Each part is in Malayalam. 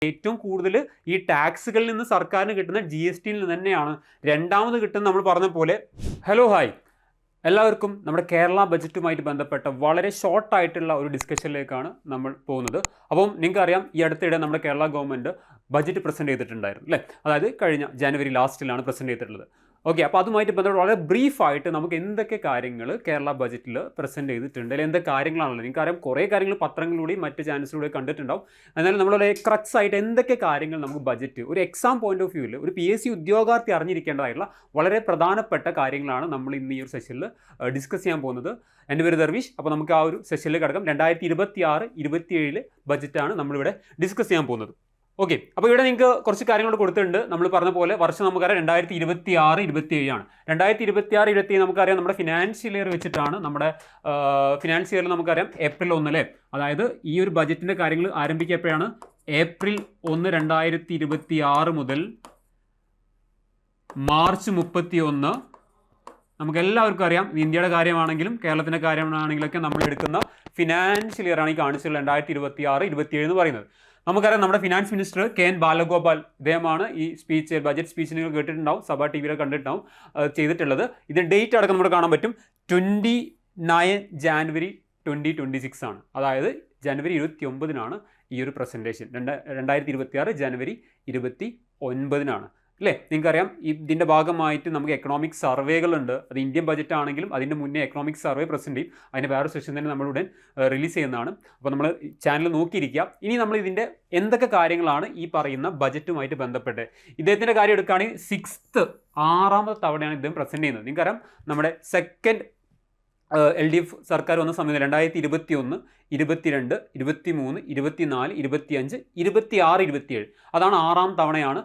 ഏറ്റവും കൂടുതൽ ഈ ടാക്സുകളിൽ നിന്ന് സർക്കാരിന് കിട്ടുന്ന GST നിന്ന് തന്നെയാണ്. രണ്ടാമത് കിട്ടുന്ന നമ്മൾ പറഞ്ഞ പോലെ ഹലോ ഹായ് എല്ലാവർക്കും നമ്മുടെ കേരള ബജറ്റുമായിട്ട് ബന്ധപ്പെട്ട വളരെ ഷോർട്ടായിട്ടുള്ള ഒരു ഡിസ്കഷനിലേക്കാണ് നമ്മൾ പോകുന്നത്. അപ്പം നിങ്ങൾക്കറിയാം ഈ അടുത്തിടെ നമ്മുടെ കേരള ഗവൺമെൻറ് ബജറ്റ് പ്രസൻറ്റ് ചെയ്തിട്ടുണ്ടായിരുന്നു അല്ലേ, അതായത് കഴിഞ്ഞ ജനുവരി ലാസ്റ്റിലാണ് പ്രസൻറ്റ് ചെയ്തിട്ടുള്ളത്. ഓക്കെ, അപ്പോൾ അതുമായിട്ട് ബന്ധപ്പെട്ട് വളരെ ബ്രീഫായിട്ട് നമുക്ക് എന്തൊക്കെ കാര്യങ്ങൾ കേരള ബജറ്റിൽ പ്രസൻറ്റ് ചെയ്തിട്ടുണ്ട്, അല്ലെങ്കിൽ എന്തൊക്കെ കാര്യങ്ങളാണല്ലോ നിങ്ങൾക്കറിയാം. കുറേ കാര്യങ്ങൾ പത്രങ്ങളിലൂടെയും മറ്റ് ചാനൽസിലൂടെയും കണ്ടിട്ടുണ്ടാവും. എന്നാലും നമ്മളൊരു ക്രക്സ് ആയിട്ട് എന്തൊക്കെ കാര്യങ്ങൾ നമുക്ക് ബജറ്റ് ഒരു എക്സാം പോയിന്റ് ഓഫ് വ്യൂവിൽ ഒരു PSC ഉദ്യോഗാർത്ഥി അറിഞ്ഞിരിക്കേണ്ടതായിട്ടുള്ള വളരെ പ്രധാനപ്പെട്ട കാര്യങ്ങളാണ് നമ്മൾ ഇന്ന് ഈ ഒരു സെഷനിൽ ഡിസ്കസ് ചെയ്യാൻ പോകുന്നത്. എൻ്റെ പേര് ദർവീഷ്. അപ്പോൾ നമുക്ക് ആ ഒരു സെഷനിലേക്ക് കിടക്കാം. 2026-27 ബജറ്റാണ് നമ്മളിവിടെ ഡിസ്കസ് ചെയ്യാൻ പോകുന്നത്. ഓക്കെ, അപ്പോൾ ഇവിടെ നിങ്ങൾക്ക് കുറച്ച് കാര്യങ്ങൾ കൊടുത്തിട്ടുണ്ട്. നമ്മൾ പറഞ്ഞ പോലെ വർഷം നമുക്കറിയാം 2026-27 ആണ്. 2026-27 നമുക്കറിയാം നമ്മുടെ ഫിനാൻഷ്യൽ ഇയർ വെച്ചിട്ടാണ്. നമ്മുടെ ഫിനാൻഷ്യൽ ഇയറിൽ നമുക്കറിയാം April 1 അല്ലേ, അതായത് ഈ ഒരു ബജറ്റിൻ്റെ കാര്യങ്ങൾ ആരംഭിക്കപ്പോഴാണ് April 1, 2026 മുതൽ March 31. നമുക്ക് എല്ലാവർക്കും അറിയാം ഇന്ത്യയുടെ കാര്യമാണെങ്കിലും കേരളത്തിൻ്റെ കാര്യമാണെങ്കിലൊക്കെ നമ്മൾ എടുക്കുന്ന ഫിനാൻഷ്യൽ ഇയർ ആണ് ഈ കാണിച്ചുള്ള 2026-27 എന്ന് പറയുന്നത്. നമുക്കറിയാം നമ്മുടെ ഫിനാൻസ് മിനിസ്റ്റർ KN ബാലഗോപാൽ, ഇദ്ദേഹമാണ് ഈ സ്പീച്ച് ബജറ്റ് സ്പീച്ച് നിങ്ങൾ കേട്ടിട്ടുണ്ടാവും, സഭ TV കണ്ടിട്ടുണ്ടാവും ചെയ്തിട്ടുള്ളത്. ഇതിൻ്റെ ഡേറ്റ് അടക്കം നമുക്ക് കാണാൻ പറ്റും. 29 January 2026 ആണ്. അതായത് January 29 ഈ ഒരു പ്രസൻറ്റേഷൻ. 2026 January 29 അല്ലേ. നിങ്ങൾക്കറിയാം ഇതിൻ്റെ ഭാഗമായിട്ട് നമുക്ക് എക്കണോമിക് സർവേകളുണ്ട്. അത് ഇന്ത്യൻ ബജറ്റ് ആണെങ്കിലും അതിൻ്റെ മുന്നേ എക്കണോമിക് സർവേ പ്രസൻറ്റ് ചെയ്യും. അതിൻ്റെ വേറെ സെഷൻ തന്നെ നമ്മളുടൻ റിലീസ് ചെയ്യുന്നതാണ്. അപ്പോൾ നമ്മൾ ചാനൽ നോക്കിയിരിക്കുക. ഇനി നമ്മൾ ഇതിൻ്റെ എന്തൊക്കെ കാര്യങ്ങളാണ് ഈ പറയുന്ന ബജറ്റുമായിട്ട് ബന്ധപ്പെട്ട് ഇദ്ദേഹത്തിൻ്റെ കാര്യം എടുക്കുകയാണെങ്കിൽ 6th തവണയാണ് ഇദ്ദേഹം പ്രസൻറ്റ് ചെയ്യുന്നത്. നിങ്ങൾക്കറിയാം നമ്മുടെ സെക്കൻഡ് LDF സർക്കാർ വന്ന സമയത്ത് 2021, 22, 23, 24, 25, 26, 27 അതാണ് 6ാം തവണയാണ്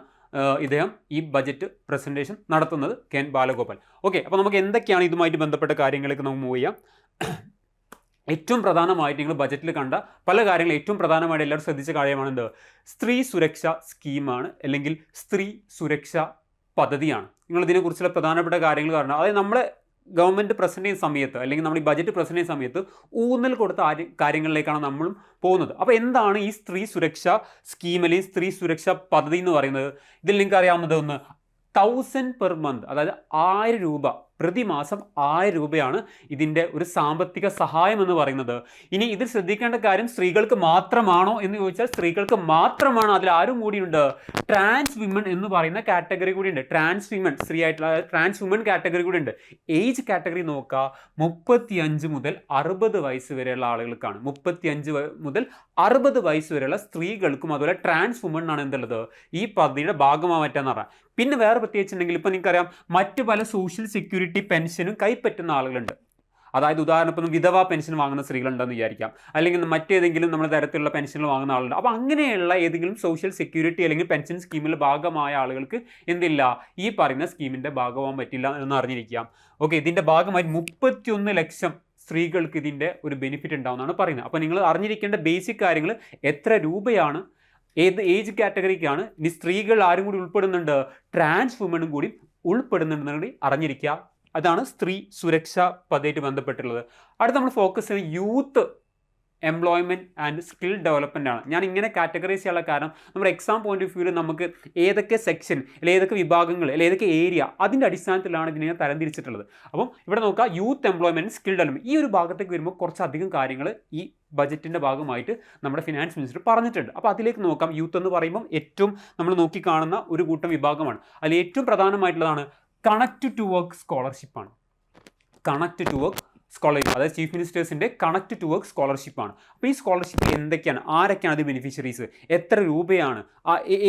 ഇദ്ദേഹം ഈ ബജറ്റ് പ്രസൻറ്റേഷൻ നടത്തുന്നത്, KN ബാലഗോപാൽ. ഓക്കെ, അപ്പോൾ നമുക്ക് എന്തൊക്കെയാണ് ഇതുമായിട്ട് ബന്ധപ്പെട്ട കാര്യങ്ങളിലേക്ക് നമുക്ക് മൂവ് ചെയ്യാം. ഏറ്റവും പ്രധാനമായിട്ട് നിങ്ങൾ ബജറ്റിൽ കണ്ട പല കാര്യങ്ങളും ഏറ്റവും പ്രധാനമായിട്ട് എല്ലാവരും ശ്രദ്ധിച്ച കാര്യമാണ് എന്ത്, സ്ത്രീ സുരക്ഷാ സ്കീമാണ് അല്ലെങ്കിൽ സ്ത്രീ സുരക്ഷാ പദ്ധതിയാണ്. നിങ്ങൾ ഇതിനെക്കുറിച്ചുള്ള പ്രധാനപ്പെട്ട കാര്യങ്ങൾ കാരണം അതായത് നമ്മളെ ഗവൺമെൻറ് പ്രസൻറ്റ് ചെയ്യുന്ന സമയത്ത് അല്ലെങ്കിൽ നമ്മൾ ഈ ബജറ്റ് പ്രസൻറ്റ് ചെയ്യുന്ന സമയത്ത് ഊന്നൽ കൊടുത്ത കാര്യങ്ങളിലേക്കാണ് നമ്മളും പോകുന്നത്. അപ്പോൾ എന്താണ് ഈ സ്ത്രീ സുരക്ഷാ സ്കീം അല്ലെങ്കിൽ സ്ത്രീ സുരക്ഷാ പദ്ധതി എന്ന് പറയുന്നത്? ഇതിൽ നിങ്ങൾക്ക് അറിയാവുന്നത് ഒന്ന് 1000 per month, അതായത് 1000 രൂപ പ്രതിമാസം 1000 രൂപയാണ് ഇതിൻ്റെ ഒരു സാമ്പത്തിക സഹായം എന്ന് പറയുന്നത്. ഇനി ഇതിൽ ശ്രദ്ധിക്കേണ്ട കാര്യം സ്ത്രീകൾക്ക് മാത്രമാണോ എന്ന് ചോദിച്ചാൽ സ്ത്രീകൾക്ക് മാത്രമാണ്. അതിൽ ആരും കൂടിയുണ്ട്, ട്രാൻസ് വിമൻ എന്ന് പറയുന്ന കാറ്റഗറി കൂടിയുണ്ട്. ട്രാൻസ് വിമൻ, സ്ത്രീ ആയിട്ടുള്ള ട്രാൻസ് വിമൻ കാറ്റഗറി കൂടി ഉണ്ട്. ഏജ് കാറ്റഗറി നോക്കുക 35 മുതൽ 60 വയസ്സ് വരെയുള്ള ആളുകൾക്കാണ്. 35 മുതൽ 60 വയസ്സ് വരെയുള്ള സ്ത്രീകൾക്കും അതുപോലെ ട്രാൻസ് വുമൺ ആണ് എന്തുള്ളത് ഈ പദ്ധതിയുടെ ഭാഗമാറ്റാന്ന് പറഞ്ഞാൽ. പിന്നെ വേറെ പ്രത്യേകിച്ചുണ്ടെങ്കിൽ ഇപ്പോൾ നിങ്ങൾക്കറിയാം മറ്റ് പല സോഷ്യൽ സെക്യൂരിറ്റി പെൻഷനും കൈപ്പറ്റുന്ന ആളുകളുണ്ട്. അതായത് ഉദാഹരണത്തിന് വിധവാ പെൻഷൻ വാങ്ങുന്ന സ്ത്രീകളുണ്ടെന്ന് വിചാരിക്കാം, അല്ലെങ്കിൽ മറ്റേതെങ്കിലും നമ്മുടെ തരത്തിലുള്ള പെൻഷനുകൾ വാങ്ങുന്ന ആളുണ്ട്. അപ്പോൾ അങ്ങനെയുള്ള ഏതെങ്കിലും സോഷ്യൽ സെക്യൂരിറ്റി അല്ലെങ്കിൽ പെൻഷൻ സ്കീമിൽ ഭാഗമായ ആളുകൾക്ക് എന്തില്ല, ഈ പറയുന്ന സ്കീമിൻ്റെ ഭാഗമാകാൻ പറ്റില്ല എന്ന് അറിഞ്ഞിരിക്കാം. ഓക്കെ, ഇതിൻ്റെ ഭാഗമായി 31 ലക്ഷം സ്ത്രീകൾക്ക് ഇതിൻ്റെ ഒരു ബെനിഫിറ്റ് ഉണ്ടാവുമെന്നാണ് പറയുന്നത്. അപ്പോൾ നിങ്ങൾ അറിഞ്ഞിരിക്കേണ്ട ബേസിക് കാര്യങ്ങൾ എത്ര രൂപയാണ്, ഏത് ഏജ് കാറ്റഗറിക്കാണ്, ഇനി സ്ത്രീകൾ ആരും കൂടി ഉൾപ്പെടുന്നുണ്ട്, ട്രാൻസ് വുമണും കൂടി ഉൾപ്പെടുന്നുണ്ടെന്ന് കൂടി അറിഞ്ഞിരിക്കുക. അതാണ് സ്ത്രീ സുരക്ഷാ പദ്ധതിയായിട്ട് ബന്ധപ്പെട്ടുള്ളത്. അടുത്ത് നമ്മൾ ഫോക്കസ് ചെയ്യുന്നത് youth employment and skill development ആണ്. ഞാൻ ഇങ്ങനെ കാറ്റഗറൈസ് ചെയ്യാനുള്ള കാരണം നമ്മുടെ എക്സാം പോയിന്റ് ഓഫ് വ്യൂവിൽ നമുക്ക് ഏതൊക്കെ സെക്ഷൻ അല്ലെങ്കിൽ ഏതൊക്കെ വിഭാഗങ്ങൾ അല്ലെങ്കിൽ ഏതൊക്കെ ഏരിയ അതിൻ്റെ അടിസ്ഥാനത്തിലാണ് ഇതിനെ തരംതിരിച്ചിട്ടുള്ളത്. അപ്പം ഇവിടെ നോക്കുക യൂത്ത് എംപ്ലോയ്മെൻറ്റ് സ്കിൽ ഡെവലപ്മെൻറ്റ് ഈ ഒരു ഭാഗത്തേക്ക് വരുമ്പോൾ കുറച്ചധികം കാര്യങ്ങൾ ഈ ബജറ്റിൻ്റെ ഭാഗമായിട്ട് നമ്മുടെ ഫിനാൻസ് മിനിസ്റ്റർ പറഞ്ഞിട്ടുണ്ട്. അപ്പോൾ അതിലേക്ക് നോക്കാം. യൂത്ത് എന്ന് പറയുമ്പം ഏറ്റവും നമ്മൾ നോക്കിക്കാണുന്ന ഒരു കൂട്ടം വിഭാഗമാണ്. അതിൽ ഏറ്റവും പ്രധാനമായിട്ടുള്ളതാണ് കണക്ട് ടു വർക്ക് സ്കോളർഷിപ്പാണ്. കണക്ട് ടു വർക്ക് സ്കോളർഷിപ്പ്, അതായത് ചീഫ് മിനിസ്റ്റേഴ്സിൻ്റെ കണക്ട് ടു വർക്ക് സ്കോളർഷിപ്പാണ്. അപ്പോൾ ഈ സ്കോളർഷിപ്പ് എന്തൊക്കെയാണ്, ആരൊക്കെയാണ് അത് ബെനിഫിഷ്യറീസ്, എത്ര രൂപയാണ്,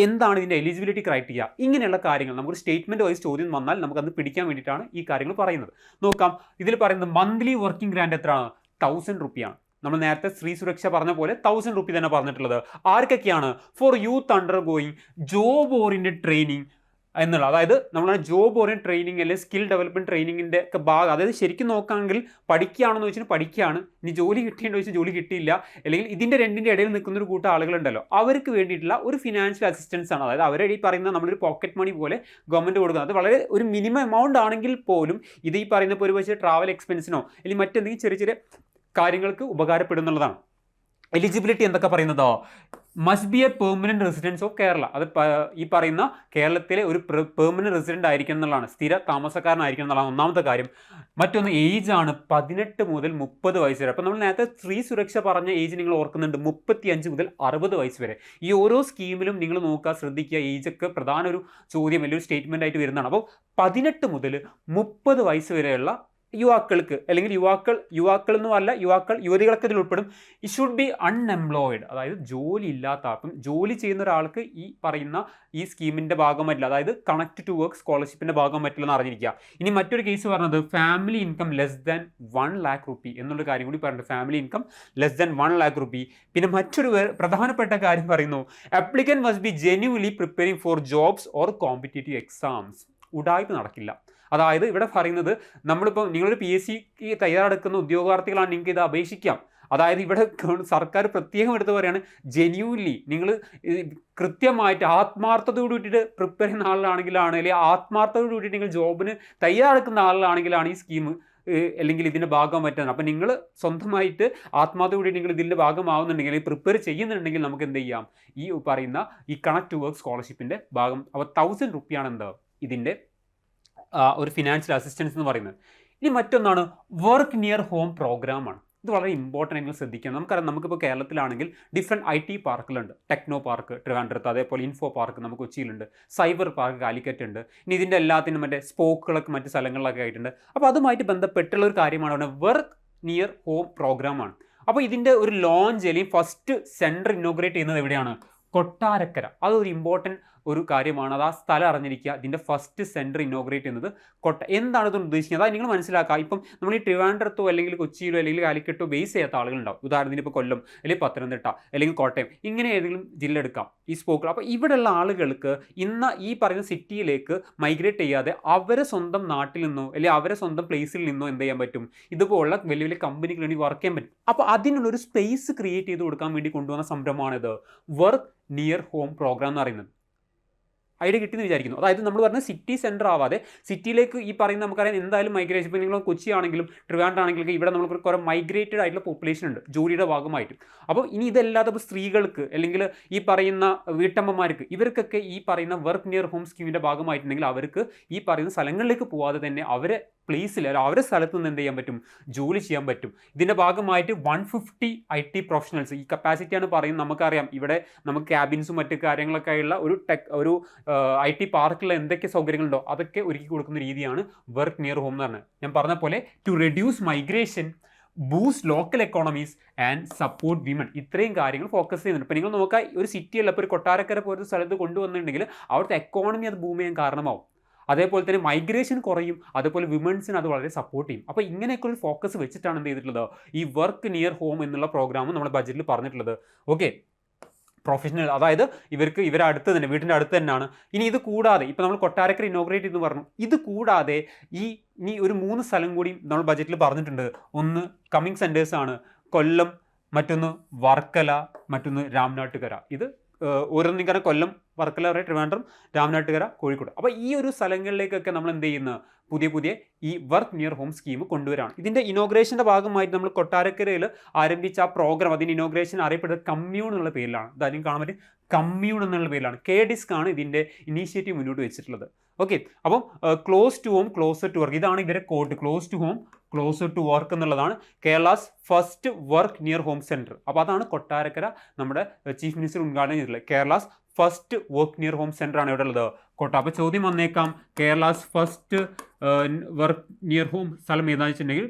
എന്താണ് ഇതിൻ്റെ എലിജിബിലിറ്റി ക്രൈറ്റീരിയ, ഇങ്ങനെയുള്ള കാര്യങ്ങൾ നമുക്കൊരു സ്റ്റേറ്റ്മെൻറ്റ് വൈസ് ചോദ്യം വന്നാൽ നമുക്കത് പിടിക്കാൻ വേണ്ടിയിട്ടാണ് ഈ കാര്യങ്ങൾ പറയുന്നത്. നോക്കാം, ഇതിൽ പറയുന്നത് മന്ത്ലി വർക്കിംഗ് ഗ്രാൻഡ് എത്രയാണ്, 1000 രൂപയാണ്. നമ്മൾ നേരത്തെ സ്ത്രീ സുരക്ഷ പറഞ്ഞ പോലെ 1000 രൂപ തന്നെ പറഞ്ഞിട്ടുള്ളത്. ആർക്കൊക്കെയാണ്, for youth undergoing job oriented training എന്നുള്ള, അതായത് നമ്മളാണ് ജോബ് ഓറിയൻറ്റഡ് ട്രെയിനിങ് അല്ലെങ്കിൽ സ്കിൽ ഡെവലപ്മെൻറ്റ് ട്രെയിനിങ്ങിൻ്റെ ഒക്കെ ഭാഗം. അതായത് ശരിക്കും നോക്കുകയാണെങ്കിൽ പഠിക്കുകയാണെന്ന് വെച്ചാൽ പഠിക്കുകയാണ്, ഇനി ജോലി കിട്ടിയെന്ന് വെച്ചാൽ ജോലി കിട്ടിയില്ല, അല്ലെങ്കിൽ ഇതിൻ്റെ രണ്ടിൻ്റെ ഇടയിൽ നിൽക്കുന്ന ഒരു കൂട്ടം ആളുകളുണ്ടല്ലോ, അവർക്ക് വേണ്ടിയിട്ടുള്ള ഒരു ഫിനാൻഷ്യൽ അസിസ്റ്റൻസ് ആണ്. അതായത് അവരെ ഈ പറയുന്ന നമ്മളൊരു പോക്കറ്റ് മണി പോലെ ഗവൺമെൻറ് കൊടുക്കുന്നത്. അത് വളരെ ഒരു മിനിമം എമൗണ്ട് ആണെങ്കിൽ പോലും ഇത് ഈ പറയുന്ന ഇപ്പോൾ ഒരു പക്ഷേ ട്രാവൽ എക്സ്പെൻസിനോ അല്ലെങ്കിൽ മറ്റെന്തെങ്കിലും ചെറിയ ചെറിയ കാര്യങ്ങൾക്ക് ഉപകാരപ്പെടുന്നുള്ളതാണ്. എലിജിബിലിറ്റി എന്തൊക്കെ പറയുന്നതോ, must be a permanent residence of Kerala. അത് ഈ പറയുന്ന കേരളത്തിലെ ഒരു പെർമനന്റ് റെസിഡന്റ് ആയിരിക്കണം എന്നുള്ളതാണ്, സ്ഥിര താമസക്കാരനായിരിക്കണം എന്നുള്ളതാണ് ഒന്നാമത്തെ കാര്യം. മറ്റൊന്ന് ഏജ് ആണ് 18 മുതൽ 30 വയസ്സ് വരെ. അപ്പോൾ നമ്മൾ നേരത്തെ സ്ത്രീ സുരക്ഷ പറഞ്ഞ ഏജ് നിങ്ങൾ ഓർക്കുന്നുണ്ട്, 35 മുതൽ 60 വയസ്സ് വരെ. ഈ ഓരോ സ്കീമിലും നിങ്ങൾ നോക്കുക, ശ്രദ്ധിക്കുക, ഏജൊക്കെ പ്രധാന ഒരു ചോദ്യം, വലിയൊരു സ്റ്റേറ്റ്മെന്റ് ആയിട്ട് വരുന്നതാണ്. അപ്പോൾ 18 മുതൽ 30 വയസ്സ് വരെയുള്ള യുവാക്കൾക്ക്, അല്ലെങ്കിൽ യുവാക്കൾ എന്നല്ല, യുവതികളൊക്കെ ഇതിൽ ഉൾപ്പെടും. ഇറ്റ് ഷുഡ് ബി അൺഎംപ്ലോയിഡ്, അതായത് ജോലി ഇല്ലാത്ത ആൾക്കും, ജോലി ചെയ്യുന്ന ഒരാൾക്ക് ഈ പറയുന്ന ഈ സ്കീമിന്റെ ഭാഗം പറ്റില്ല, അതായത് കണക്ട് ടു വർക്ക് സ്കോളർഷിപ്പിന്റെ ഭാഗം പറ്റില്ല എന്ന് അറിഞ്ഞിരിക്കുക. ഇനി മറ്റൊരു കേസ് പറഞ്ഞത് family income less than 1 lakh rupee എന്നുള്ള കാര്യം കൂടി പറഞ്ഞിട്ട്, family income less than 1 lakh rupee. പിന്നെ മറ്റൊരു പ്രധാനപ്പെട്ട കാര്യം പറയുന്നു, applicant must be genuinely preparing for jobs or competitive exams. ഉടായ്പ നടക്കില്ല. അതായത് ഇവിടെ പറയുന്നത്, നമ്മളിപ്പോൾ നിങ്ങളൊരു PSC തയ്യാറെടുക്കുന്ന ഉദ്യോഗാർത്ഥികളാണ്, നിങ്ങൾക്ക് ഇത് അപേക്ഷിക്കാം. അതായത് ഇവിടെ സർക്കാർ പ്രത്യേകം എടുത്ത് പറയുകയാണ്, ജെന്യൂൻലി നിങ്ങൾ കൃത്യമായിട്ട് ആത്മാർത്ഥതയോട് കൂടിയിട്ട് പ്രിപ്പയർ ചെയ്യുന്ന ആളാണെങ്കിലാണ്, അല്ലെങ്കിൽ ആത്മാർത്ഥതയോട് കൂടിയിട്ട് നിങ്ങൾ ജോബിന് തയ്യാറെടുക്കുന്ന ആളാണെങ്കിലാണ് ഈ സ്കീം അല്ലെങ്കിൽ ഇതിൻ്റെ ഭാഗം പറ്റുന്നത്. അപ്പം നിങ്ങൾ സ്വന്തമായിട്ട് ആത്മാർത്ഥതയോടെ നിങ്ങൾ ഇതിൻ്റെ ഭാഗമാവുന്നുണ്ടെങ്കിൽ, പ്രിപ്പയർ ചെയ്യുന്നുണ്ടെങ്കിൽ, നമുക്ക് എന്ത് ചെയ്യാം, ഈ പറയുന്ന ഈ കണക്ട് ടു വർക്ക് സ്കോളർഷിപ്പിൻ്റെ ഭാഗം. അപ്പോൾ 1000 രൂപയാണ് എന്താ ഇതിൻ്റെ ഒരു ഫിനാൻഷ്യൽ അസിസ്റ്റൻസ് എന്ന് പറയുന്നത്. ഇനി മറ്റൊന്നാണ് വർക്ക് നിയർ ഹോം പ്രോഗ്രാമാണ്. ഇത് വളരെ ഇമ്പോർട്ടൻ്റ് ആയിട്ട് ശ്രദ്ധിക്കണം. നമുക്കറിയാം, നമുക്കിപ്പോൾ കേരളത്തിലാണെങ്കിൽ ഡിഫറെൻറ്റ് IT പാർക്കുകളുണ്ട്. ടെക്നോ പാർക്ക് ട്രിവാൻഡ്രത്ത്, അതേപോലെ ഇൻഫോ പാർക്ക് നമുക്ക് കൊച്ചിയിലുണ്ട്, സൈബർ പാർക്ക് കാലിക്കറ്റ് ഉണ്ട്. ഇനി ഇതിൻ്റെ എല്ലാത്തിനും മറ്റേ സ്പോക്കുകളൊക്കെ മറ്റ് സ്ഥലങ്ങളിലൊക്കെ ആയിട്ടുണ്ട്. അപ്പോൾ അതുമായിട്ട് ബന്ധപ്പെട്ടുള്ള ഒരു കാര്യമാണ് വർക്ക് നിയർ ഹോം പ്രോഗ്രാമാണ്. അപ്പോൾ ഇതിൻ്റെ ഒരു ലോഞ്ച് അല്ലെങ്കിൽ ഫസ്റ്റ് സെൻറ്റർ ഇനോഗ്രേറ്റ് ചെയ്യുന്നത് എവിടെയാണ്? കൊട്ടാരക്കര. അതൊരു ഇമ്പോർട്ടൻറ്റ് ഒരു കാര്യമാണ്. അത് ആ സ്ഥലം അറിഞ്ഞിരിക്കുക. ഇതിൻ്റെ ഫസ്റ്റ് സെൻറ്റർ ഇനോഗ്രേറ്റ് ചെയ്യുന്നത് എന്താണ് ഇതുകൊണ്ട് ഉദ്ദേശിക്കുന്നത്? അതായത് നിങ്ങൾ മനസ്സിലാക്കുക, ഇപ്പം നമ്മൾ ഈ ട്രിവാൻഡ്രത്തോ അല്ലെങ്കിൽ കൊച്ചിയിലോ അല്ലെങ്കിൽ കാലിക്കറ്റോ ബേസ് ചെയ്യാത്ത ആളുകളുണ്ടാവും. ഉദാഹരണത്തിന് ഇപ്പോൾ കൊല്ലം അല്ലെങ്കിൽ പത്തനംതിട്ട അല്ലെങ്കിൽ കോട്ടയം, ഇങ്ങനെ ഏതെങ്കിലും ജില്ല എടുക്കാം ഈ സ്പോക്കുകൾ. അപ്പോൾ ഇവിടെയുള്ള ആളുകൾക്ക് ഇന്ന് ഈ പറയുന്ന സിറ്റിയിലേക്ക് മൈഗ്രേറ്റ് ചെയ്യാതെ അവരെ സ്വന്തം നാട്ടിൽ നിന്നോ അല്ലെങ്കിൽ അവരെ സ്വന്തം പ്ലേസിൽ നിന്നോ എന്ത് ചെയ്യാൻ പറ്റും, ഇതുപോലുള്ള വലിയ വലിയ കമ്പനികളിൽ വേണ്ടി വർക്ക് ചെയ്യാൻ പറ്റും. അപ്പോൾ അതിനുള്ളൊരു സ്പേസ് ക്രിയേറ്റ് ചെയ്ത് കൊടുക്കാൻ വേണ്ടി കൊണ്ടുവന്ന സംരംഭമാണിത് വർക്ക് നിയർ ഹോം പ്രോഗ്രാം എന്ന് പറയുന്നത്. ഐഡിയ കിട്ടിയെന്ന് വിചാരിക്കുന്നു. അതായത് നമ്മൾ പറഞ്ഞ സിറ്റി സെൻറ്റർ ആവാതെ സിറ്റിയിലേക്ക് ഈ പറയുന്ന നമുക്കറിയാം എന്തായാലും മൈഗ്രേഷൻ, ഇപ്പോൾ നിങ്ങൾ കൊച്ചി ആണെങ്കിലും ട്രിവാൻഡ്രം ആണെങ്കിലും ഇവിടെ നമുക്ക് കുറേ മൈഗ്രേറ്റഡ് ആയിട്ടുള്ള പോപ്പുലേഷൻ ഉണ്ട് ജോലിയുടെ ഭാഗമായിട്ട്. അപ്പോൾ ഇനി ഇതല്ലാതെ ഇപ്പോൾ സ്ത്രീകൾക്ക് അല്ലെങ്കിൽ ഈ പറയുന്ന വീട്ടമ്മമാർക്ക്, ഇവർക്കൊക്കെ ഈ പറയുന്ന വർക്ക് നിയർ ഹോം സ്കീമിൻ്റെ ഭാഗമായിട്ടുണ്ടെങ്കിൽ അവർക്ക് ഈ പറയുന്ന സ്ഥലങ്ങളിലേക്ക് പോകാതെ തന്നെ അവരെ പ്ലേസിൽ അല്ലെങ്കിൽ അവരുടെ സ്ഥലത്ത് നിന്ന് എന്ത് ചെയ്യാൻ പറ്റും, ജോലി ചെയ്യാൻ പറ്റും. ഇതിൻ്റെ ഭാഗമായിട്ട് 150 IT പ്രൊഫഷണൽസ്, ഈ കപ്പാസിറ്റിയാണ് പറയുന്നത്. നമുക്കറിയാം ഇവിടെ നമുക്ക് ക്യാബിൻസും മറ്റു കാര്യങ്ങളൊക്കെ ആയുള്ള ഒരു IT പാർക്കിൽ എന്തൊക്കെ സൗകര്യങ്ങളുണ്ടോ അതൊക്കെ ഒരുക്കി കൊടുക്കുന്ന രീതിയാണ് വർക്ക് നിയർ ഹോം എന്ന് പറഞ്ഞത്. ഞാൻ പറഞ്ഞ പോലെ to reduce migration, boost local economies and support women, ഇത്രയും കാര്യങ്ങൾ ഫോക്കസ് ചെയ്യുന്നുണ്ട്. ഇപ്പോൾ നിങ്ങൾ നോക്കുക, ഒരു സിറ്റിയല്ല, ഇപ്പോൾ ഒരു കൊട്ടാരക്കര പോലത്തെ സ്ഥലത്ത് കൊണ്ടുവന്നിട്ടുണ്ടെങ്കിൽ അവിടുത്തെ എക്കോണമി അത് ബൂം ചെയ്യാൻ കാരണമാവും. അതേപോലെ തന്നെ മൈഗ്രേഷൻ കുറയും, അതേപോലെ വിമൻസിന് അത് വളരെ സപ്പോർട്ട് ചെയ്യും. അപ്പോൾ ഇങ്ങനെയൊക്കെ ഒരു ഫോക്കസ് വെച്ചിട്ടാണ് എന്ത് ചെയ്തിട്ടുള്ളത്, ഈ വർക്ക് നിയർ ഹോം എന്നുള്ള പ്രോഗ്രാം നമ്മുടെ ബജറ്റിൽ പറഞ്ഞിട്ടുള്ളത്. ഓക്കെ, പ്രൊഫഷണൽ, അതായത് ഇവരുടെ അടുത്ത് തന്നെ, വീട്ടിൻ്റെ അടുത്ത് തന്നെയാണ്. ഇനി ഇത് കൂടാതെ ഇപ്പോൾ നമ്മൾ കൊട്ടാരക്കര ഇനോഗ്രേറ്റ് ചെയ്ത് പറഞ്ഞു, ഇത് കൂടാതെ ഇനി ഒരു 3 സ്ഥലം കൂടി നമ്മൾ ബജറ്റിൽ പറഞ്ഞിട്ടുണ്ട്. ഒന്ന് കമ്മിങ് സെൻറ്റേഴ്സാണ്, കൊല്ലം, മറ്റൊന്ന് വർക്കല, മറ്റൊന്ന് രാമനാട്ടുകര. ഇത് ഓരോന്നിങ്ങനെ കൊല്ലം, വർക്കല, ട്രിവാൻഡ്രം, രാമനാട്ടുകര, കോഴിക്കോട്. അപ്പോൾ ഈ ഒരു സ്ഥലങ്ങളിലേക്കൊക്കെ നമ്മൾ എന്ത് ചെയ്യുന്ന പുതിയ ഈ വർക്ക് നിയർ ഹോം സ്കീം കൊണ്ടുവരാണ്. ഇതിൻ്റെ ഇനോഗ്രേഷൻ്റെ ഭാഗമായിട്ട് നമ്മൾ കൊട്ടാരക്കരയിൽ ആരംഭിച്ച ആ പ്രോഗ്രാം, അതിൻ്റെ ഇനോഗ്രേഷൻ അറിയപ്പെടുന്നത് കമ്മ്യൂൺ എന്നുള്ള പേരിലാണ്. ഇതാദ്യം കാണാൻ പറ്റും, കമ്മ്യൂൺ എന്നുള്ള പേരിലാണ്. KDISC ആണ് ഇതിൻ്റെ ഇനീഷ്യേറ്റീവ് മുന്നോട്ട് വെച്ചിട്ടുള്ളത്. ഓക്കെ, അപ്പം close to home closer to work, ഇതാണ് ഇവരെ code. Close to home closer to work എന്നുള്ളതാണ് Kerala's first work near home centre. അപ്പോൾ അതാണ് കൊട്ടാരക്കര നമ്മുടെ ചീഫ് മിനിസ്റ്റർ ഉദ്ഘാടനം ചെയ്തിട്ടുള്ളത്. Kerala's first work near home centre ആണ് ഇവിടെ ഉള്ളത് അപ്പോൾ ചോദ്യം വന്നേക്കാം, Kerala's first work near home സ്ഥലം ഏതാണെന്ന് വെച്ചിട്ടുണ്ടെങ്കിൽ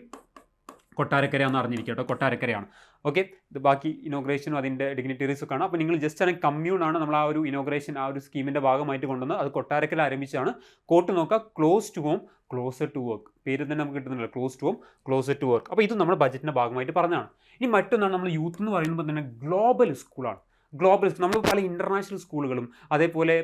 കൊട്ടാരക്കരയാണെന്ന് അറിഞ്ഞിരിക്കുക കേട്ടോ, കൊട്ടാരക്കരയാണ്. ഓക്കെ, ഇത് ബാക്കി ഇനോഗ്രേഷനും അതിൻ്റെ ഡിഗ്നിറ്ററീസ് ഒക്കെ ആണ്. അപ്പോൾ നിങ്ങൾ ജസ്റ്റ് ആണെങ്കിൽ കമ്മ്യൂണാണ് നമ്മൾ ആ ഒരു ഇനോഗ്രേഷൻ ആ ഒരു സ്കീമിൻ്റെ ഭാഗമായിട്ട് കൊണ്ടുവന്നത്. അത് കൊട്ടാരക്കര ആരംഭിച്ചാണ്. കോട്ട് നോക്കുക, close to home closer to work, പേര് തന്നെ നമുക്ക് കിട്ടുന്നില്ല, close to home closer to work. അപ്പോൾ ഇത് നമ്മുടെ ബജറ്റിൻ്റെ ഭാഗമായിട്ട് പറഞ്ഞതാണ്. ഇനി മറ്റൊന്നാണ് നമ്മൾ യൂത്ത് എന്ന് പറയുമ്പോൾ തന്നെ ഗ്ലോബൽ സ്കൂളാണ്. ഗ്ലോബൽ നമ്മൾ പല ഇൻ്റർനാഷണൽ സ്കൂളുകളും അതേപോലെ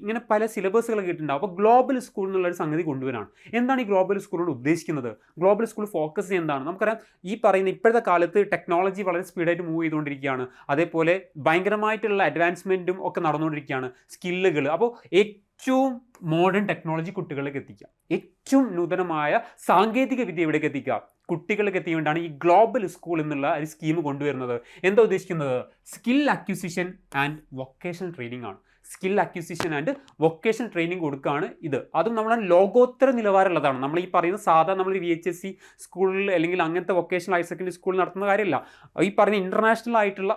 ഇങ്ങനെ പല സിലബസുകളൊക്കെ കിട്ടുന്നുണ്ടാവും. അപ്പോൾ ഗ്ലോബൽ സ്കൂൾ എന്നുള്ളൊരു സംഗതി കൊണ്ടുവരാണ്. എന്താണ് ഈ ഗ്ലോബൽ സ്കൂളോട് ഉദ്ദേശിക്കുന്നത്? ഗ്ലോബൽ സ്കൂൾ ഫോക്കസ് ചെയ്യുന്നതാണ്. നമുക്കറിയാം, ഈ പറയുന്ന ഇപ്പോഴത്തെ കാലത്ത് ടെക്നോളജി വളരെ സ്പീഡായിട്ട് മൂവ് ചെയ്തുകൊണ്ടിരിക്കുകയാണ്. അതേപോലെ ഭയങ്കരമായിട്ടുള്ള അഡ്വാൻസ്മെൻറ്റും ഒക്കെ നടന്നുകൊണ്ടിരിക്കുകയാണ്, സ്കില്ലുകൾ. അപ്പോൾ ഏറ്റവും മോഡേൺ ടെക്നോളജി കുട്ടികളിലേക്ക് എത്തിക്കുക, ഏറ്റവും നൂതനമായ സാങ്കേതിക വിദ്യ ഇവിടേക്ക് എത്തിക്കുക. കുട്ടികൾക്ക് എത്തിയ വേണ്ടിയാണ് ഈ ഗ്ലോബൽ സ്കൂൾ എന്നുള്ള ഒരു സ്കീം കൊണ്ടുവരുന്നത്. എന്താ ഉദ്ദേശിക്കുന്നത്? Skill acquisition and vocational training ആണ്. Skill acquisition and vocational training കൊടുക്കുകയാണ് ഇത്. അതും നമ്മളെ ലോകോത്തര നിലവാരമുള്ളതാണ്. നമ്മൾ ഈ പറയുന്ന സാധാ നമ്മൾ VHSC സ്കൂളിൽ അല്ലെങ്കിൽ അങ്ങനത്തെ വൊക്കേഷണൽ ഹയർ സെക്കൻഡറി സ്കൂളിൽ നടത്തുന്ന കാര്യമല്ല. ഈ പറയുന്ന ഇൻ്റർനാഷണൽ ആയിട്ടുള്ള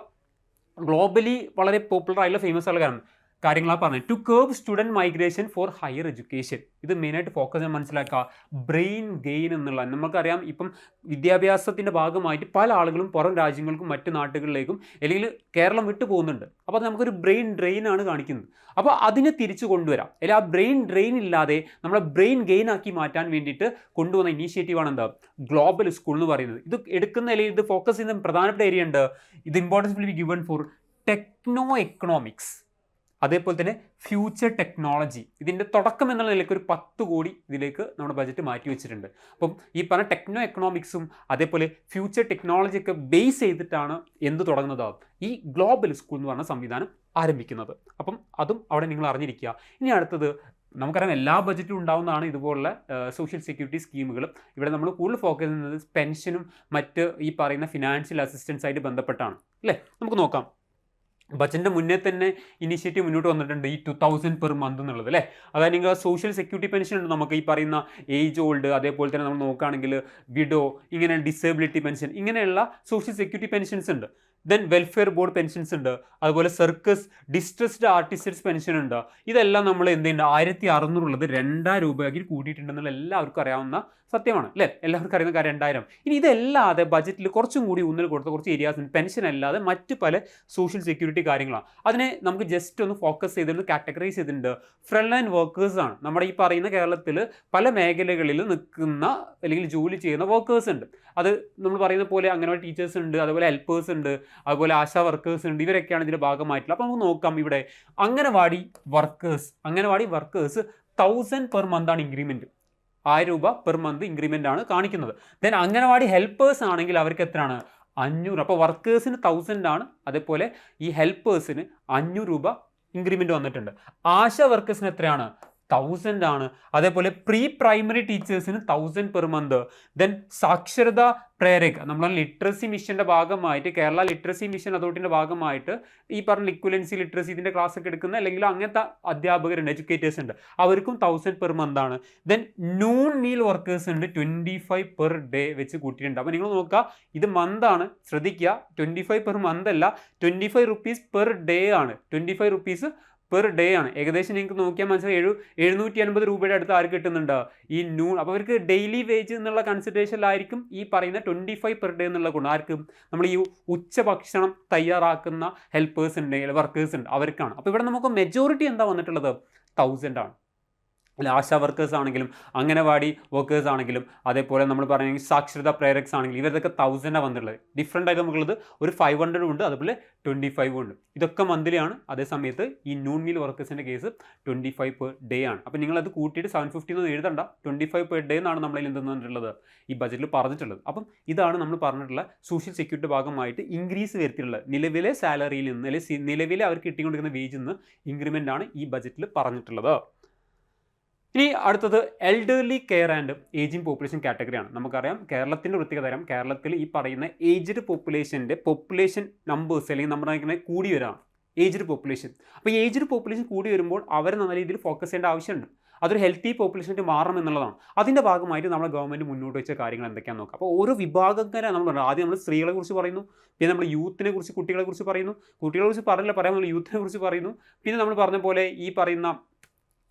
ഗ്ലോബലി വളരെ പോപ്പുലർ ആയിട്ടുള്ള ഫേമസ് ആയിട്ടുള്ള കാര്യങ്ങളാണ് പറഞ്ഞത്. To curb student migration for higher education. ഇത് മെയിനായിട്ട് ഫോക്കസ് ചെയ്യാൻ മനസ്സിലാക്കുക. ബ്രെയിൻ ഗെയിൻ എന്നുള്ള, നമുക്കറിയാം ഇപ്പം വിദ്യാഭ്യാസത്തിൻ്റെ ഭാഗമായിട്ട് പല ആളുകളും പുറം രാജ്യങ്ങൾക്കും മറ്റ് നാട്ടുകളിലേക്കും അല്ലെങ്കിൽ കേരളം വിട്ടു പോകുന്നുണ്ട്. അപ്പോൾ അത് നമുക്കൊരു ബ്രെയിൻ ഡ്രെയിൻ ആണ് കാണിക്കുന്നത്. അപ്പോൾ അതിനെ തിരിച്ചു കൊണ്ടുവരാം. അല്ലെങ്കിൽ ആ ബ്രെയിൻ ഡ്രെയിൻ ഇല്ലാതെ നമ്മളെ ബ്രെയിൻ ഗെയിൻ ആക്കി മാറ്റാൻ വേണ്ടിയിട്ട് കൊണ്ടുവന്ന ഇനീഷ്യേറ്റീവാണ് എന്താ ഗ്ലോബൽ സ്കൂൾ എന്ന് പറയുന്നത്. ഇത് എടുക്കുന്ന അല്ലെങ്കിൽ ഇത് ഫോക്കസ് ചെയ്യുന്ന പ്രധാനപ്പെട്ട ഏരിയ ഉണ്ട്. ഇത് importance will be given for techno economics, അതേപോലെ തന്നെ ഫ്യൂച്ചർ ടെക്നോളജി. ഇതിൻ്റെ തുടക്കം എന്നുള്ള നിലയ്ക്ക് ഒരു 10 കോടി ഇതിലേക്ക് നമ്മുടെ ബജറ്റ് മാറ്റി വെച്ചിട്ടുണ്ട്. അപ്പം ഈ പറഞ്ഞ ടെക്നോ എക്കണോമിക്സും അതേപോലെ ഫ്യൂച്ചർ ടെക്നോളജിയൊക്കെ ബേസ് ചെയ്തിട്ടാണ് എന്ത് തുടങ്ങുന്നതാവും ഈ ഗ്ലോബൽ സ്കൂൾ എന്ന് പറഞ്ഞ സംവിധാനം ആരംഭിക്കുന്നത്. അപ്പം അതും അവിടെ നിങ്ങൾ അറിഞ്ഞിരിക്കുക. ഇനി അടുത്തത് നമുക്കറിയാം എല്ലാ ബജറ്റും ഉണ്ടാവുന്നതാണ് ഇതുപോലുള്ള സോഷ്യൽ സെക്യൂരിറ്റി സ്കീമുകളും. ഇവിടെ നമ്മൾ കൂടുതൽ ഫോക്കസ് ചെയ്യുന്നത് പെൻഷനും മറ്റ് ഈ പറയുന്ന ഫിനാൻഷ്യൽ അസിസ്റ്റൻസ് ആയിട്ട് ബന്ധപ്പെട്ടാണ് അല്ലേ. നമുക്ക് നോക്കാം. ബജറ്റിൻ്റെ മുന്നേ തന്നെ ഇനീഷ്യേറ്റീവ് മുന്നോട്ട് വന്നിട്ടുണ്ട് ഈ 2000 പെർ മന്ത് എന്നുള്ളത് അല്ലേ. അതായത് നിങ്ങൾ സോഷ്യൽ സെക്യൂരിറ്റി പെൻഷൻ ഉണ്ട് നമുക്ക്, ഈ പറയുന്ന ഏജ് ഓൾഡ്, അതേപോലെ തന്നെ നമ്മൾ നോക്കുകയാണെങ്കിൽ വിഡോ, ഇങ്ങനെ ഡിസേബിലിറ്റി പെൻഷൻ, ഇങ്ങനെയുള്ള സോഷ്യൽ സെക്യൂരിറ്റി പെൻഷൻസ് ഉണ്ട്. ദെൻ വെൽഫെയർ ബോർഡ് പെൻഷൻസ് ഉണ്ട്. അതുപോലെ സർക്കസ് ഡിസ്ട്രസ്ഡ് ആർട്ടിസ്റ്റ്സ് പെൻഷൻ ഉണ്ട്. ഇതെല്ലാം നമ്മൾ എന്ത് ചെയ്യുന്നുണ്ട് 1600 ഉള്ളത് 2000 രൂപയാക്കി കൂട്ടിയിട്ടുണ്ടെന്നുള്ള എല്ലാവർക്കും അറിയാവുന്ന സത്യമാണ് അല്ലേ. എല്ലാവർക്കും അറിയുന്ന കാര്യം 2000. ഇനി ഇതല്ലാതെ ബജറ്റിൽ കുറച്ചും കൂടി ഊന്നൽ കൊടുത്ത കുറച്ച് ഏരിയാസ് പെൻഷൻ അല്ലാതെ മറ്റ് പല സോഷ്യൽ സെക്യൂരിറ്റി കാര്യങ്ങളാണ്. അതിനെ നമുക്ക് ജസ്റ്റ് ഒന്ന് ഫോക്കസ് ചെയ്തിട്ട് കാറ്റഗറൈസ് ചെയ്തിട്ടുണ്ട്. ഫ്രണ്ട് ലൈൻ വർക്കേഴ്സ് ആണ്. നമ്മുടെ ഈ പറയുന്ന കേരളത്തിൽ പല മേഖലകളിൽ നിൽക്കുന്ന അല്ലെങ്കിൽ ജോലി ചെയ്യുന്ന വർക്കേഴ്സ് ഉണ്ട്. അത് നമ്മൾ പറയുന്ന പോലെ അംഗനവാടി ടീച്ചേഴ്സ് ഉണ്ട്, അതുപോലെ ഹെൽപ്പേഴ്സ് ഉണ്ട്, അതുപോലെ ആശാ വർക്കേഴ്സ് ഉണ്ട്. ഇവരൊക്കെയാണ് ഇതിൻ്റെ ഭാഗമായിട്ടുള്ളത്. അപ്പോൾ നമുക്ക് നോക്കാം. ഇവിടെ അംഗനവാടി വർക്കേഴ്സ് 1000 പെർ മന്താണ് ഇൻക്രിമെൻറ്റ്. 1000 രൂപ പെർ മന്ത് ഇൻക്രിമെൻ്റ് ആണ് കാണിക്കുന്നത്. ദെൻ അംഗനവാടി ഹെൽപ്പേഴ്സ് ആണെങ്കിൽ അവർക്ക് എത്രയാണ് 500. അപ്പോൾ വർക്കേഴ്സിന് 1000 ആണ്, അതേപോലെ ഈ ഹെൽപ്പേഴ്സിന് 500 രൂപ ഇൻക്രിമെൻറ്റ് വന്നിട്ടുണ്ട്. ആശാ വർക്കേഴ്സിന് എത്രയാണ് 1000 ആണ്. അതേപോലെ പ്രീ പ്രൈമറി ടീച്ചേഴ്സിന് 1000 പെർ മന്ത്. ദെൻ സാക്ഷരത പ്രേരക, നമ്മൾ ലിറ്ററസി മിഷൻ്റെ ഭാഗമായിട്ട് കേരള ലിറ്ററസി മിഷൻ അതോറിറ്റിൻ്റെ ഭാഗമായിട്ട് ഈ പറഞ്ഞ ഇക്വലൻസി ലിറ്ററസി ഇതിൻ്റെ ക്ലാസ് ഒക്കെ എടുക്കുന്ന അല്ലെങ്കിൽ അങ്ങനത്തെ അധ്യാപകരുണ്ട്, എഡ്യൂക്കേറ്റേഴ്സ് ഉണ്ട്, അവർക്കും 1000 പെർ മന്ത് ആണ്. ദെൻ നൂൺ മീൽ വർക്കേഴ്സ് ഉണ്ട് 25 പെർ ഡേ വെച്ച് കൂട്ടിയിട്ടുണ്ട്. അപ്പോൾ നിങ്ങൾ നോക്കുക, ഇത് മന്താണ്, ശ്രദ്ധിക്കുക. 25 പെർ മന്ത് അല്ല, 25 റുപ്പീസ് പെർ ഡേ ആണ്. 25 റുപ്പീസ് പെർ ഡേ ആണ്. ഏകദേശം നിങ്ങൾക്ക് നോക്കിയാൽ മനസ്സിലായി 750 രൂപയുടെ അടുത്ത് ആർക്ക് കിട്ടുന്നുണ്ട് ഈ നൂൺ. അപ്പോൾ അവർക്ക് ഡെയിലി വേജ് എന്നുള്ള കൺസിഡറേഷനിലായിരിക്കും ഈ പറയുന്ന 25 പെർ ഡേ എന്നുള്ള ഗുണം. ആർക്കും നമ്മൾ ഈ ഉച്ചഭക്ഷണം തയ്യാറാക്കുന്ന ഹെൽപ്പേഴ്സ് ഉണ്ട്, വർക്കേഴ്സ് ഉണ്ട്, അവർക്കാണ്. അപ്പോൾ ഇവിടെ നമുക്ക് മെജോറിറ്റി എന്താ വന്നിട്ടുള്ളത് 1000 ആണ്. അല്ല, ആശാ വർക്കേഴ്സ് ആണെങ്കിലും അംഗനവാടി വർക്കേഴ്സ് ആണെങ്കിലും അതേപോലെ നമ്മൾ പറയുകയാണെങ്കിൽ സാക്ഷരത പ്രേരക്സ് ആണെങ്കിലും ഇവരൊക്കെ 1000 വന്നിട്ടുള്ളത്. ഡിഫറെൻ്റ് ആയിട്ട് നമുക്കുള്ളത് ഒരു 500 ഉണ്ട്, അതുപോലെ 25 ഉണ്ട്. ഇതൊക്കെ മന്ത്ലിയാണ്. അതേ സമയത്ത് ഈ നൂൺ മീൽ വർക്കേഴ്സിൻ്റെ കേസ് 25 പെർ ഡേ ആണ്. അപ്പോൾ നിങ്ങളത് കൂട്ടിയിട്ട് 750 എന്ന് എഴുതണ്ട, 25 പെർ ഡേ എന്നാണ് നമ്മളതിൽ എന്തെന്നുള്ളത് ഈ ബജറ്റിൽ പറഞ്ഞിട്ടുള്ളത്. അപ്പം ഇതാണ് നമ്മൾ പറഞ്ഞിട്ടുള്ള സോഷ്യൽ സെക്യൂരിറ്റി ഭാഗമായിട്ട് ഇൻക്രീസ് വരുത്തിയിട്ടുള്ളത്. നിലവിലെ സാലറിയിൽ നിന്ന് അല്ലെങ്കിൽ നിലവിലെ അവർക്ക് കിട്ടിക്കൊണ്ടിരിക്കുന്ന വേജിൽ നിന്ന് ഇൻക്രിമെൻ്റ് ആണ് ഈ ബജറ്റിൽ പറഞ്ഞിട്ടുള്ളത്. ഇനി അടുത്തത് elderly care and ageing population കാറ്റഗറിയാണ്. നമുക്കറിയാം കേരളത്തിൻ്റെ പ്രത്യേകത തരം, കേരളത്തിൽ ഈ പറയുന്ന ഏജ്ഡ് പോപ്പുലേഷൻ നമ്പേഴ്സ് അല്ലെങ്കിൽ നമ്മുടെ കൂടി വരാം ഏജ്ഡ് പോപ്പുലേഷൻ. അപ്പോൾ ഈ ഏജ്ഡ് പോപ്പുലേഷൻ കൂടി വരുമ്പോൾ അവർ നല്ല രീതിയിൽ ഫോക്കസ് ചെയ്യേണ്ട ആവശ്യമുണ്ട്. അതൊരു ഹെൽത്തി പോപ്പുലേഷനായിട്ട് മാറണം എന്നുള്ളതാണ്. അതിൻ്റെ ഭാഗമായിട്ട് നമ്മുടെ ഗവൺമെൻറ് മുന്നോട്ട് വെച്ച കാര്യങ്ങൾ എന്തൊക്കെയാണെന്ന് നോക്കാം. അപ്പോൾ ഓരോ വിഭാഗക്കാരെ നമ്മൾ പറഞ്ഞു. ആദ്യം നമ്മൾ സ്ത്രീകളെ കുറിച്ച് പറയുന്നു, പിന്നെ നമ്മൾ യൂത്തിനെ കുറിച്ച്, കുട്ടികളെ കുറിച്ച് പറയുന്നു. കുട്ടികളെ കുറിച്ച് പറയാൻ നമ്മൾ യൂത്തിനെ കുറിച്ച് പറയുന്നു. പിന്നെ നമ്മൾ പറഞ്ഞ പോലെ ഈ പറയുന്ന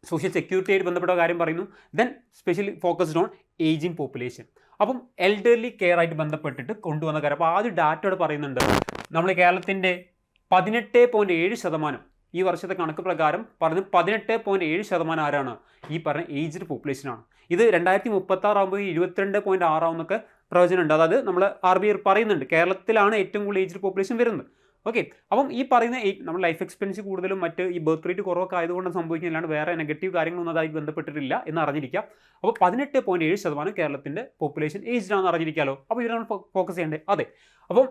സോഷ്യൽ സെക്യൂരിറ്റി ആയിട്ട് ബന്ധപ്പെട്ട കാര്യം പറയുന്നു. Then specially focused on ageing population. അപ്പം എൽഡർലി കെയർ ആയിട്ട് ബന്ധപ്പെട്ടിട്ട് കൊണ്ടുവന്ന കാര്യം. അപ്പോൾ ആദ്യം ഡാറ്റയോട് പറയുന്നുണ്ട് നമ്മൾ കേരളത്തിൻ്റെ 18.7% ഈ വർഷത്തെ കണക്ക് പ്രകാരം പറഞ്ഞ് 18.7% ആരാണ് ഈ പറഞ്ഞ ഏജ്ഡ് പോപ്പുലേഷനാണ്. ഇത് 2036 ആകുമ്പോൾ 22.6 ആവുന്നൊക്കെ പ്രവചനമുണ്ട്. അതായത് നമ്മൾ RBI പറയുന്നുണ്ട് കേരളത്തിലാണ് ഏറ്റവും കൂടുതൽ ഏജ്ഡ് പോപ്പുലേഷൻ വരുന്നത്. ഓക്കെ, അപ്പം ഈ പറയുന്ന നമ്മൾ ലൈഫ് എക്സ്പെൻസ് കൂടുതലും മറ്റ് ഈ ബർത്ത് റേറ്റ് കുറവൊക്കെ ആയതുകൊണ്ട് സംഭവിക്കുന്നില്ലാണ്ട് വേറെ നെഗറ്റീവ് കാര്യങ്ങളൊന്നും അതായി ബന്ധപ്പെട്ടിട്ടില്ല എന്ന് അറിഞ്ഞിരിക്കാം. അപ്പോൾ 18.7% കേരളത്തിൻ്റെ പോപ്പുലേഷൻ ഏജ്ഡ് ആണെന്ന് അറിഞ്ഞിരിക്കാമല്ലോ. അപ്പോൾ ഇവരാണ് ഫോക്കസ് ചെയ്യേണ്ടത്. അതെ, അപ്പം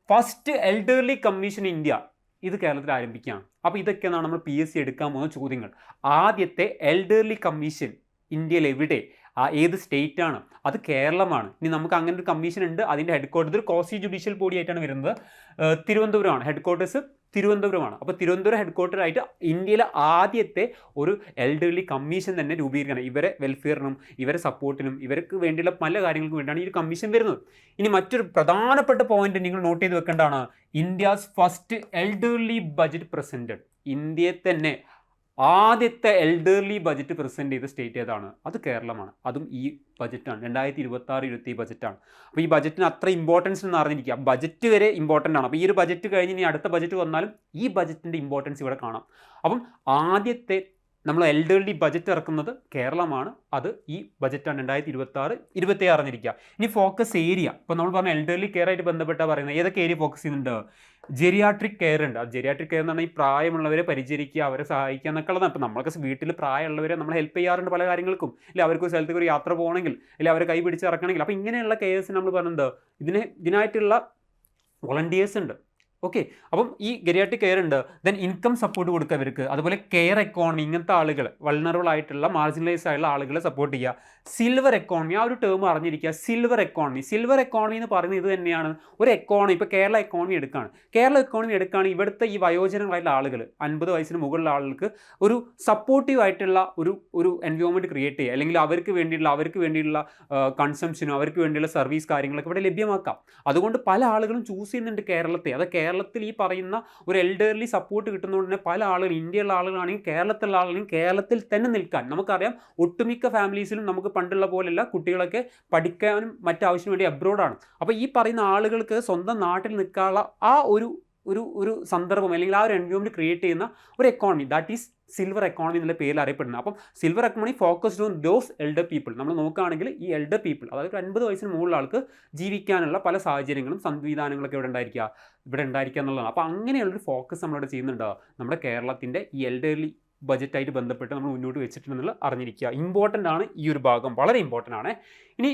ഫസ്റ്റ് എൽഡർലി കമ്മീഷൻ ഇന്ത്യ ഇത് കേരളത്തിൽ ആരംഭിക്കുകയാണ്. അപ്പോൾ ഇതൊക്കെയാണ് നമ്മൾ PSC എടുക്കാൻ പോകുന്ന ചോദ്യങ്ങൾ. ആദ്യത്തെ എൽഡർലി കമ്മീഷൻ ഇന്ത്യയിൽ എവിടെ ഏത് സ്റ്റേറ്റ് ആണ്? അത് കേരളമാണ്. ഇനി നമുക്ക് അങ്ങനെ ഒരു കമ്മീഷൻ ഉണ്ട്. അതിൻ്റെ head quarters quasi judicial body ആയിട്ടാണ് വരുന്നത്. തിരുവനന്തപുരമാണ് ഹെഡ് ക്വാർട്ടേഴ്സ്. തിരുവനന്തപുരമാണ്. അപ്പോൾ തിരുവനന്തപുരം ഹെഡ് ക്വാർട്ടർ ആയിട്ട് ഇന്ത്യയിലെ ആദ്യത്തെ ഒരു എൽഡർലി കമ്മീഷൻ തന്നെ രൂപീകരിക്കണം. ഇവരെ വെൽഫെയറിനും ഇവരെ സപ്പോർട്ടിനും ഇവർക്ക് വേണ്ടിയുള്ള പല കാര്യങ്ങൾക്കും വേണ്ടിയാണ് ഈ ഒരു കമ്മീഷൻ വരുന്നത്. ഇനി മറ്റൊരു പ്രധാനപ്പെട്ട പോയിന്റ് നിങ്ങൾ നോട്ട് ചെയ്ത് വെക്കേണ്ടതാണ്, India's first elderly budget presented. ഇന്ത്യയെ തന്നെ ആദ്യത്തെ എൽഡർലി ബജറ്റ് പ്രസൻറ്റ് ചെയ്ത സ്റ്റേറ്റ് ഏതാണ്? അത് കേരളമാണ്. അതും ഈ ബജറ്റാണ്, 2026-27 ബജറ്റാണ്. അപ്പോൾ ഈ ബജറ്റിന് അത്ര ഇമ്പോർട്ടൻസ് എന്ന് അറിഞ്ഞിരിക്കുക. ബജറ്റ് വരെ ഇമ്പോർട്ടൻ്റ് ആണ്. അപ്പോൾ ഈ ഒരു ബജറ്റ് കഴിഞ്ഞ് ഇനി അടുത്ത ബജറ്റ് വന്നാലും ഈ ബജറ്റിൻ്റെ ഇമ്പോർട്ടൻസ് ഇവിടെ കാണാം. അപ്പം ആദ്യത്തെ നമ്മൾ എൽഡർലി ബജറ്റ് ഇറക്കുന്നത് കേരളമാണ്. അത് ഈ ബജറ്റാണ് 2026-27 അറിഞ്ഞിരിക്കുക. ഇനി ഫോക്കസ് ഏരിയ, ഇപ്പോൾ നമ്മൾ പറഞ്ഞ എൽഡർലി കെയർ ആയിട്ട് ബന്ധപ്പെട്ടാണ് പറയുന്നത്. ഏതൊക്കെ ഏരിയ ഫോക്കസ് ചെയ്യുന്നുണ്ട്? ജെറിയാട്രിക് കെയർ ഉണ്ട്. അത് ജെറിയാട്രിക് കെയർ എന്ന് പറഞ്ഞാൽ ഈ പ്രായമുള്ളവരെ പരിചരിക്കുക, അവരെ സഹായിക്കുക എന്നൊക്കെ ഉള്ളതാണ്. ഇപ്പോൾ നമ്മൾക്ക് വീട്ടിൽ പ്രായമുള്ളവരെ നമ്മൾ ഹെൽപ്പ് ചെയ്യാറുണ്ട് പല കാര്യങ്ങൾക്കും. ഇല്ല അവർക്ക് ഒരു സ്ഥലത്തേക്ക് ഒരു യാത്ര പോകണമെങ്കിൽ, ഇല്ല അവരെ കൈ പിടിച്ച് ഇറക്കണമെങ്കിൽ. അപ്പോൾ ഇങ്ങനെയുള്ള കെയർസ് നമ്മൾ പറയുന്നത് ഇതിനായിട്ടുള്ള വോളണ്ടിയേഴ്സ് ഉണ്ട്. ഓക്കെ, അപ്പം ഈ ഗെറിയാട്രിക് കെയർ ഉണ്ട്. ദെൻ ഇൻകം സപ്പോർട്ട് കൊടുക്കുക അവർക്ക്. അതുപോലെ കെയർ എക്കോണമി, ഇങ്ങനത്തെ ആളുകൾ വൾണറബിൾ ആയിട്ടുള്ള മാർജിനലൈസ് ആയിട്ടുള്ള ആളുകളെ സപ്പോർട്ട് ചെയ്യുക. സിൽവർ എക്കോണമി, ആ ഒരു ടേം അറിഞ്ഞിരിക്കുക. സിൽവർ എക്കോണമി എന്ന് പറയുന്നത് ഇത് തന്നെയാണ്. ഒരു എക്കോണമി, ഇപ്പോൾ കേരള എക്കോണമി എടുക്കുകയാണ്. ഇവിടുത്തെ ഈ വയോജനങ്ങളായിട്ടുള്ള ആളുകൾ, 50 വയസ്സിന് മുകളിലുള്ള ആളുകൾക്ക് ഒരു സപ്പോർട്ടീവ് ആയിട്ടുള്ള ഒരു എൻവയോൺമെൻറ്റ് ക്രിയേറ്റ് ചെയ്യുക. അല്ലെങ്കിൽ അവർക്ക് വേണ്ടിയിട്ടുള്ള കൺസംഷനും അവർക്ക് വേണ്ടിയുള്ള സർവീസ് കാര്യങ്ങളൊക്കെ ഇവിടെ ലഭ്യമാക്കാം. അതുകൊണ്ട് പല ആളുകളും ചൂസ് ചെയ്യുന്നുണ്ട് കേരളത്തെ. അത് കേരളത്തിൽ ഈ പറയുന്ന ഒരു എൽഡർലി സപ്പോർട്ട് കിട്ടുന്നതുകൊണ്ട് തന്നെ പല ആളുകൾ, ഇന്ത്യയിലുള്ള ആളുകളാണെങ്കിൽ കേരളത്തിലുള്ള ആളുകളെയും കേരളത്തിൽ തന്നെ നിൽക്കാൻ നമുക്കറിയാം. ഒട്ടുമിക്ക ഫാമിലീസിലും നമുക്ക് പണ്ടുള്ള പോലെയല്ല, കുട്ടികളൊക്കെ പഠിക്കാനും മറ്റാവശ്യത്തിന് വേണ്ടി അബ്രോഡാണ്. അപ്പോൾ ഈ പറയുന്ന ആളുകൾക്ക് സ്വന്തം നാട്ടിൽ നിൽക്കാനുള്ള ആ ഒരു സന്ദർഭം അല്ലെങ്കിൽ ആ ഒരു എൻവയോൺമെൻറ്റ് ക്രിയേറ്റ് ചെയ്യുന്ന ഒരു economy, that is silver economy എന്നുള്ള പേരിൽ അറിയപ്പെടുന്നത്. അപ്പം silver economy focused on those elder people. നമ്മൾ നോക്കുകയാണെങ്കിൽ ഈ എൽഡർ പീപ്പിൾ, അതായത് 50 വയസ്സിന് മുകളിലുള്ള ആൾക്ക് ജീവിക്കാനുള്ള പല സാഹചര്യങ്ങളും സംവിധാനങ്ങളൊക്കെ ഇവിടെ ഉണ്ടായിരിക്കുക എന്നുള്ളതാണ്. അപ്പോൾ അങ്ങനെയുള്ളൊരു ഫോക്കസ് നമ്മളിവിടെ ചെയ്യുന്നുണ്ട്. നമ്മുടെ കേരളത്തിൻ്റെ ഈ എൽഡർലി ബജറ്റായിട്ട് ബന്ധപ്പെട്ട് നമ്മൾ മുന്നോട്ട് വെച്ചിട്ടുണ്ടെന്നുള്ള അറിഞ്ഞിരിക്കുക. ഇമ്പോർട്ടൻ്റ് ആണ് ഈ ഒരു ഭാഗം, വളരെ ഇമ്പോർട്ടൻ്റ് ആണ്. ഇനി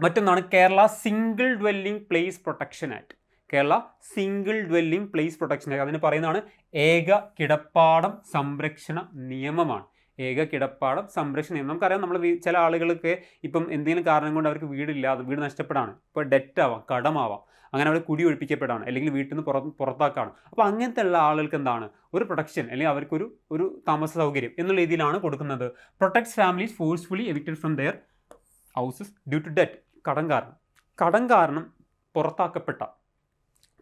മറ്റൊന്നാണ് Kerala single dwelling place protection act. Kerala single dwelling place protection act, അതിന് പറയുന്നതാണ് ഏക കിടപ്പാടം സംരക്ഷണ നിയമമാണ്. ഏക കിടപ്പാടം സംരക്ഷണ നിയമം. നമുക്കറിയാം, നമ്മൾ ചില ആളുകൾക്ക് ഇപ്പം എന്തെങ്കിലും കാരണം കൊണ്ട് അവർക്ക് വീട് നഷ്ടപ്പെടാണ്. ഇപ്പോൾ ഡെറ്റ് ആവാം, കടമാവാം, അങ്ങനെ അവർ കുടി ഒഴിപ്പിക്കപ്പെടാണ്, അല്ലെങ്കിൽ വീട്ടിൽ നിന്ന് പുറത്താക്കാണ്. അപ്പോൾ അങ്ങനത്തെ ഉള്ള ആളുകൾക്ക് എന്താണ് ഒരു പ്രൊട്ടക്ഷൻ, അല്ലെങ്കിൽ അവർക്കൊരു താമസ സൗകര്യം എന്നുള്ള രീതിയിലാണ് കൊടുക്കുന്നത്. Protects families forcefully evicted from their houses due to debt. കടം കാരണം പുറത്താക്കപ്പെട്ട,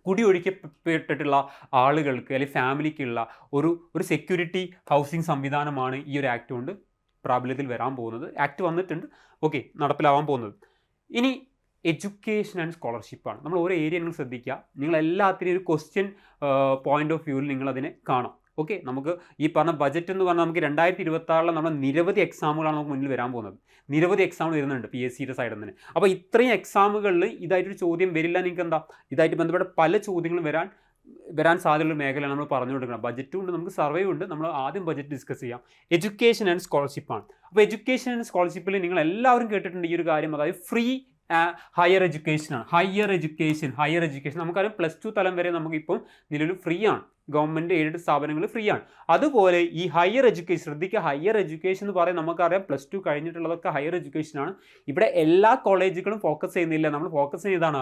കുടിയൊഴിക്കപ്പെട്ടിട്ടുള്ള ആളുകൾക്ക് അല്ലെങ്കിൽ ഫാമിലിക്കുള്ള ഒരു സെക്യൂരിറ്റി ഹൗസിംഗ് സംവിധാനമാണ് ഈ ഒരു ആക്ട് കൊണ്ട് പ്രാബല്യത്തിൽ വരാൻ പോകുന്നത്. ആക്ട് വന്നിട്ടുണ്ട്, ഓക്കെ, നടപ്പിലാവാൻ പോകുന്നത്. ഇനി എഡ്യൂക്കേഷൻ ആൻഡ് സ്കോളർഷിപ്പാണ്. നമ്മൾ ഓരോ ഏരിയ നിങ്ങൾ ശ്രദ്ധിക്കുക. നിങ്ങൾ എല്ലാത്തിനും ഒരു ക്വസ്റ്റ്യൻ പോയിന്റ് ഓഫ് വ്യൂവിൽ നിങ്ങളതിനെ കാണാം. ഓക്കെ, നമുക്ക് ഈ പറഞ്ഞ ബജറ്റ് എന്ന് പറഞ്ഞാൽ നമുക്ക് 2026 നമ്മൾ നിരവധി എക്സാമുകളാണ് നമുക്ക് മുന്നിൽ വരാൻ പോകുന്നത്. നിരവധി എക്സാം വരുന്നുണ്ട് PSCയുടെ സൈഡിൽ നിന്ന്. അപ്പോൾ ഇത്രയും എക്സാമുകളിൽ ഇതായിട്ടൊരു ചോദ്യം വരില്ല. നിങ്ങൾക്ക് എന്താ ഇതായിട്ട് ബന്ധപ്പെട്ട പല ചോദ്യങ്ങളും വരാൻ സാധ്യതയുള്ള മേഖലയാണ് നമ്മൾ പറഞ്ഞു കൊടുക്കണം. ബജറ്റും ഉണ്ട്, നമുക്ക് സർവേ ഉണ്ട്. നമ്മൾ ആദ്യം ബജറ്റ് ഡിസ്കസ് ചെയ്യാം. എഡ്യൂക്കേഷൻ ആൻഡ് സ്കോളർഷിപ്പാണ്. അപ്പോൾ എഡ്യൂക്കേഷൻ ആൻഡ് സ്കോളർഷിപ്പിൽ നിങ്ങൾ എല്ലാവരും കേട്ടിട്ടുണ്ട് ഈ ഒരു കാര്യം, അതായത് ഫ്രീ ഹയർ എഡ്യൂക്കേഷനാണ്. ഹയർ എഡ്യൂക്കേഷൻ നമുക്കറിയാം, +2 തലം വരെ നമുക്കിപ്പം നിലവിൽ ഫ്രീ ആണ്. ഗവൺമെൻറ് എയ്ഡഡ് സ്ഥാപനങ്ങൾ ഫ്രീ ആണ്. അതുപോലെ ഈ ഹയർ എഡ്യൂക്കേഷൻ ശ്രദ്ധിക്കുക. ഹയർ എഡ്യൂക്കേഷൻ എന്ന് പറയാൻ നമുക്കറിയാം +2 കഴിഞ്ഞിട്ടുള്ളതൊക്കെ ഹയർ എഡ്യൂക്കേഷനാണ്. ഇവിടെ എല്ലാ കോളേജുകളും ഫോക്കസ് ചെയ്യുന്നില്ല. നമ്മൾ ഫോക്കസ് ചെയ്യുന്നതാണ്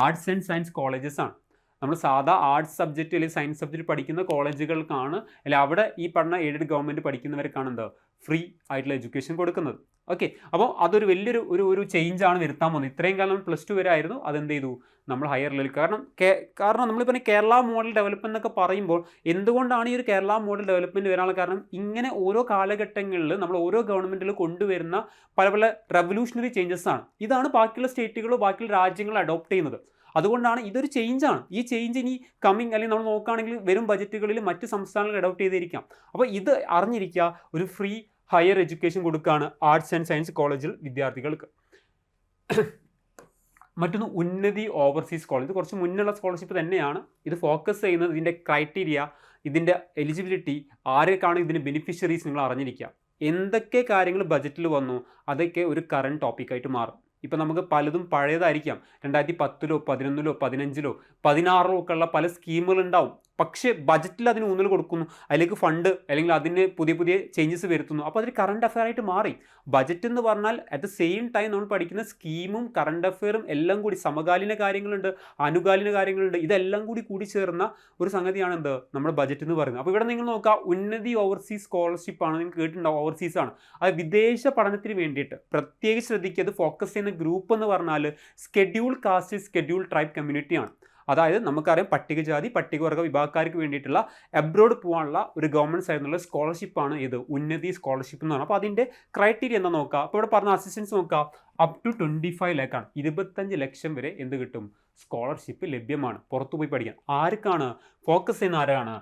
ആർട്സ് ആൻഡ് സയൻസ് കോളേജസ് ആണ്. നമ്മൾ സാധാ ആർട്സ് സബ്ജക്റ്റ് അല്ലെങ്കിൽ സയൻസ് സബ്ജക്റ്റ് പഠിക്കുന്ന കോളേജുകൾക്കാണ്, അല്ലെങ്കിൽ അവിടെ ഈ പഠന എയ്ഡഡ് ഗവൺമെൻറ് പഠിക്കുന്നവർക്കാണ് എന്താ ഫ്രീ ആയിട്ടുള്ള എഡ്യൂക്കേഷൻ കൊടുക്കുന്നത്. ഓക്കെ, അപ്പോൾ അതൊരു വലിയൊരു ഒരു ചേഞ്ചാണ് വരുത്താൻ പോകുന്നത്. ഇത്രയും കാലം നമ്മൾ +2 വരെ ആയിരുന്നു, അതെന്ത് ചെയ്തു നമ്മൾ ഹയർ ലെവൽ. കാരണം നമ്മളിപ്പോൾ കേരള മോഡൽ ഡെവലപ്മെൻറ്റ് എന്നൊക്കെ പറയുമ്പോൾ എന്തുകൊണ്ടാണ് ഈ ഒരു കേരള മോഡൽ ഡെവലപ്മെൻറ്റ് വരാനുള്ള കാരണം? ഇങ്ങനെ ഓരോ കാലഘട്ടങ്ങളിൽ നമ്മൾ ഓരോ ഗവൺമെൻറ്റിൽ കൊണ്ടുവരുന്ന പല റെവല്യൂഷണറി ചേഞ്ചസ് ആണ്. ഇതാണ് ബാക്കിയുള്ള സ്റ്റേറ്റുകളോ ബാക്കിയുള്ള രാജ്യങ്ങളോ അഡോപ്റ്റ് ചെയ്യുന്നത്. അതുകൊണ്ടാണ് ഇതൊരു ചേഞ്ചാണ്. ഈ ചേഞ്ച് ഇനി കമ്മിങ്, അല്ലെങ്കിൽ നമ്മൾ നോക്കുകയാണെങ്കിൽ വരും ബജറ്റുകളിൽ മറ്റ് സംസ്ഥാനങ്ങൾ അഡോപ്റ്റ് ചെയ്തിരിക്കാം. അപ്പോൾ ഇത് അറിഞ്ഞിരിക്കുക, ഒരു ഫ്രീ ഹയർ എഡ്യൂക്കേഷൻ കൊടുക്കുകയാണ് ആർട്സ് ആൻഡ് സയൻസ് കോളേജിൽ വിദ്യാർത്ഥികൾക്ക്. മറ്റൊന്ന് ഉന്നതി ഓവർസീസ് കോളേജ്. ഇത് കുറച്ച് മുന്നുള്ള സ്കോളർഷിപ്പ് തന്നെയാണ്. ഇത് ഫോക്കസ് ചെയ്യുന്നത് ഇതിൻ്റെ ക്രൈറ്റീരിയ, ഇതിൻ്റെ എലിജിബിലിറ്റി, ആരൊക്കെയാണ് ഇതിൻ്റെ ബെനിഫിഷ്യറീസ് നിങ്ങൾ അറിഞ്ഞിരിക്കുക. എന്തൊക്കെ കാര്യങ്ങൾ ബജറ്റിൽ വന്നു അതൊക്കെ ഒരു കറണ്ട് ടോപ്പിക്കായിട്ട് മാറും. ഇപ്പം നമുക്ക് പലതും പഴയതായിരിക്കാം, 2010-ലോ 2011-ലോ 2015-ലോ 2016-ലോ ഒക്കെ ഉള്ള പല സ്കീമുകൾ ഉണ്ടാവും. പക്ഷേ ബജറ്റിൽ അതിന് ഊന്നൽ കൊടുക്കുന്നു, അതിലേക്ക് ഫണ്ട് അല്ലെങ്കിൽ അതിന് പുതിയ പുതിയ ചേഞ്ചസ് വരുത്തുന്നു. അപ്പോൾ അതൊരു കറണ്ട് അഫെയർ ആയിട്ട് മാറി. ബജറ്റ് എന്ന് പറഞ്ഞാൽ അറ്റ് ദ സെയിം ടൈം നമ്മൾ പഠിക്കുന്ന സ്കീമും കറണ്ട് അഫെയറും എല്ലാം കൂടി, സമകാലീന കാര്യങ്ങളുണ്ട്, ആനുകാലിക കാര്യങ്ങളുണ്ട്, ഇതെല്ലാം കൂടി ചേർന്ന ഒരു സംഗതിയാണ് എന്ത് നമ്മുടെ ബജറ്റ് എന്ന് പറയുന്നത്. അപ്പോൾ ഇവിടെ നിങ്ങൾ നോക്കുക, ഉന്നതി ഓവർസീസ് സ്കോളർഷിപ്പ് ആണ്, നിങ്ങൾ കേട്ടിട്ടുണ്ടാവും, ഓവർസീസ് ആണ്. അത് വിദേശ പഠനത്തിന് വേണ്ടിയിട്ട് പ്രത്യേകിച്ച് ശ്രദ്ധിക്കുക. അത് ഫോക്കസ് ചെയ്യുന്ന ഗ്രൂപ്പ് എന്ന് പറഞ്ഞാൽ സ്കെഡ്യൂൾ കാസ്റ്റ്, സ്കെഡ്യൂൾ ട്രൈബ് കമ്മ്യൂണിറ്റിയാണ്. അതായത് നമുക്കറിയാം പട്ടികജാതി പട്ടികവർഗ വിഭാഗക്കാർക്ക് വേണ്ടിയിട്ടുള്ള അബ്രോഡ് പോകാനുള്ള ഒരു ഗവൺമെൻറ് സൈഡിൽ നിന്നുള്ള സ്കോളർഷിപ്പാണ് ഇത് ഉന്നതി സ്കോളർഷിപ്പ് എന്ന് പറഞ്ഞാൽ. അപ്പോൾ അതിൻ്റെ ക്രൈറ്റീരിയ എന്താ നോക്കുക. അപ്പോൾ ഇവിടെ പറഞ്ഞ അസിസ്റ്റൻസ് നോക്കുക, അപ് ടു 25 ലാഖാണ്, 25 ലക്ഷം വരെ എന്ത് കിട്ടും, സ്കോളർഷിപ്പ് ലഭ്യമാണ് പുറത്തു പോയി പഠിക്കാൻ. ആർക്കാണ് ഫോക്കസ് ചെയ്യുന്ന, ആരാണ്,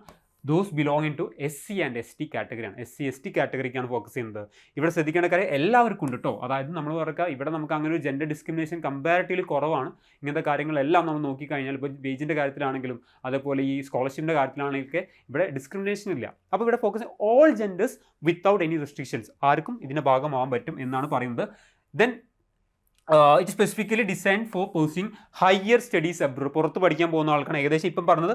those belonging to SC and ST കാറ്റഗറിയാണ്. SC ST കാറ്റഗറിക്കാണ് ഫോക്കസ് ചെയ്യുന്നത്. ഇവിടെ ശ്രദ്ധിക്കേണ്ട കാര്യം എല്ലാവർക്കും ഉണ്ട് കേട്ടോ. അതായത് നമ്മൾ പറയുക, ഇവിടെ നമുക്ക് അങ്ങനെ ഒരു ജെൻഡർ ഡിസ്ക്രിമിനേഷൻ കമ്പാരിറ്റീവ്ലി കുറവാണ്. ഇങ്ങനത്തെ കാര്യങ്ങളെല്ലാം നമ്മൾ നോക്കിക്കഴിഞ്ഞാൽ ഇപ്പോൾ വേജിൻ്റെ കാര്യത്തിലാണെങ്കിലും അതേപോലെ ഈ സ്കോളർഷിപ്പിൻ്റെ കാര്യത്തിലാണെങ്കിലൊക്കെ ഇവിടെ ഡിസ്ക്രിമിനേഷൻ ഇല്ല. അപ്പോൾ ഇവിടെ focus all genders without any restrictions, ആർക്കും ഇതിൻ്റെ ഭാഗമാവാൻ പറ്റും എന്നാണ് പറയുന്നത്. Then it specifically design for pursuing higher studies abroad, പുറത്ത് പഠിക്കാൻ പോകുന്ന ആൾക്കാണ്. ഏകദേശം ഇപ്പം പറഞ്ഞത്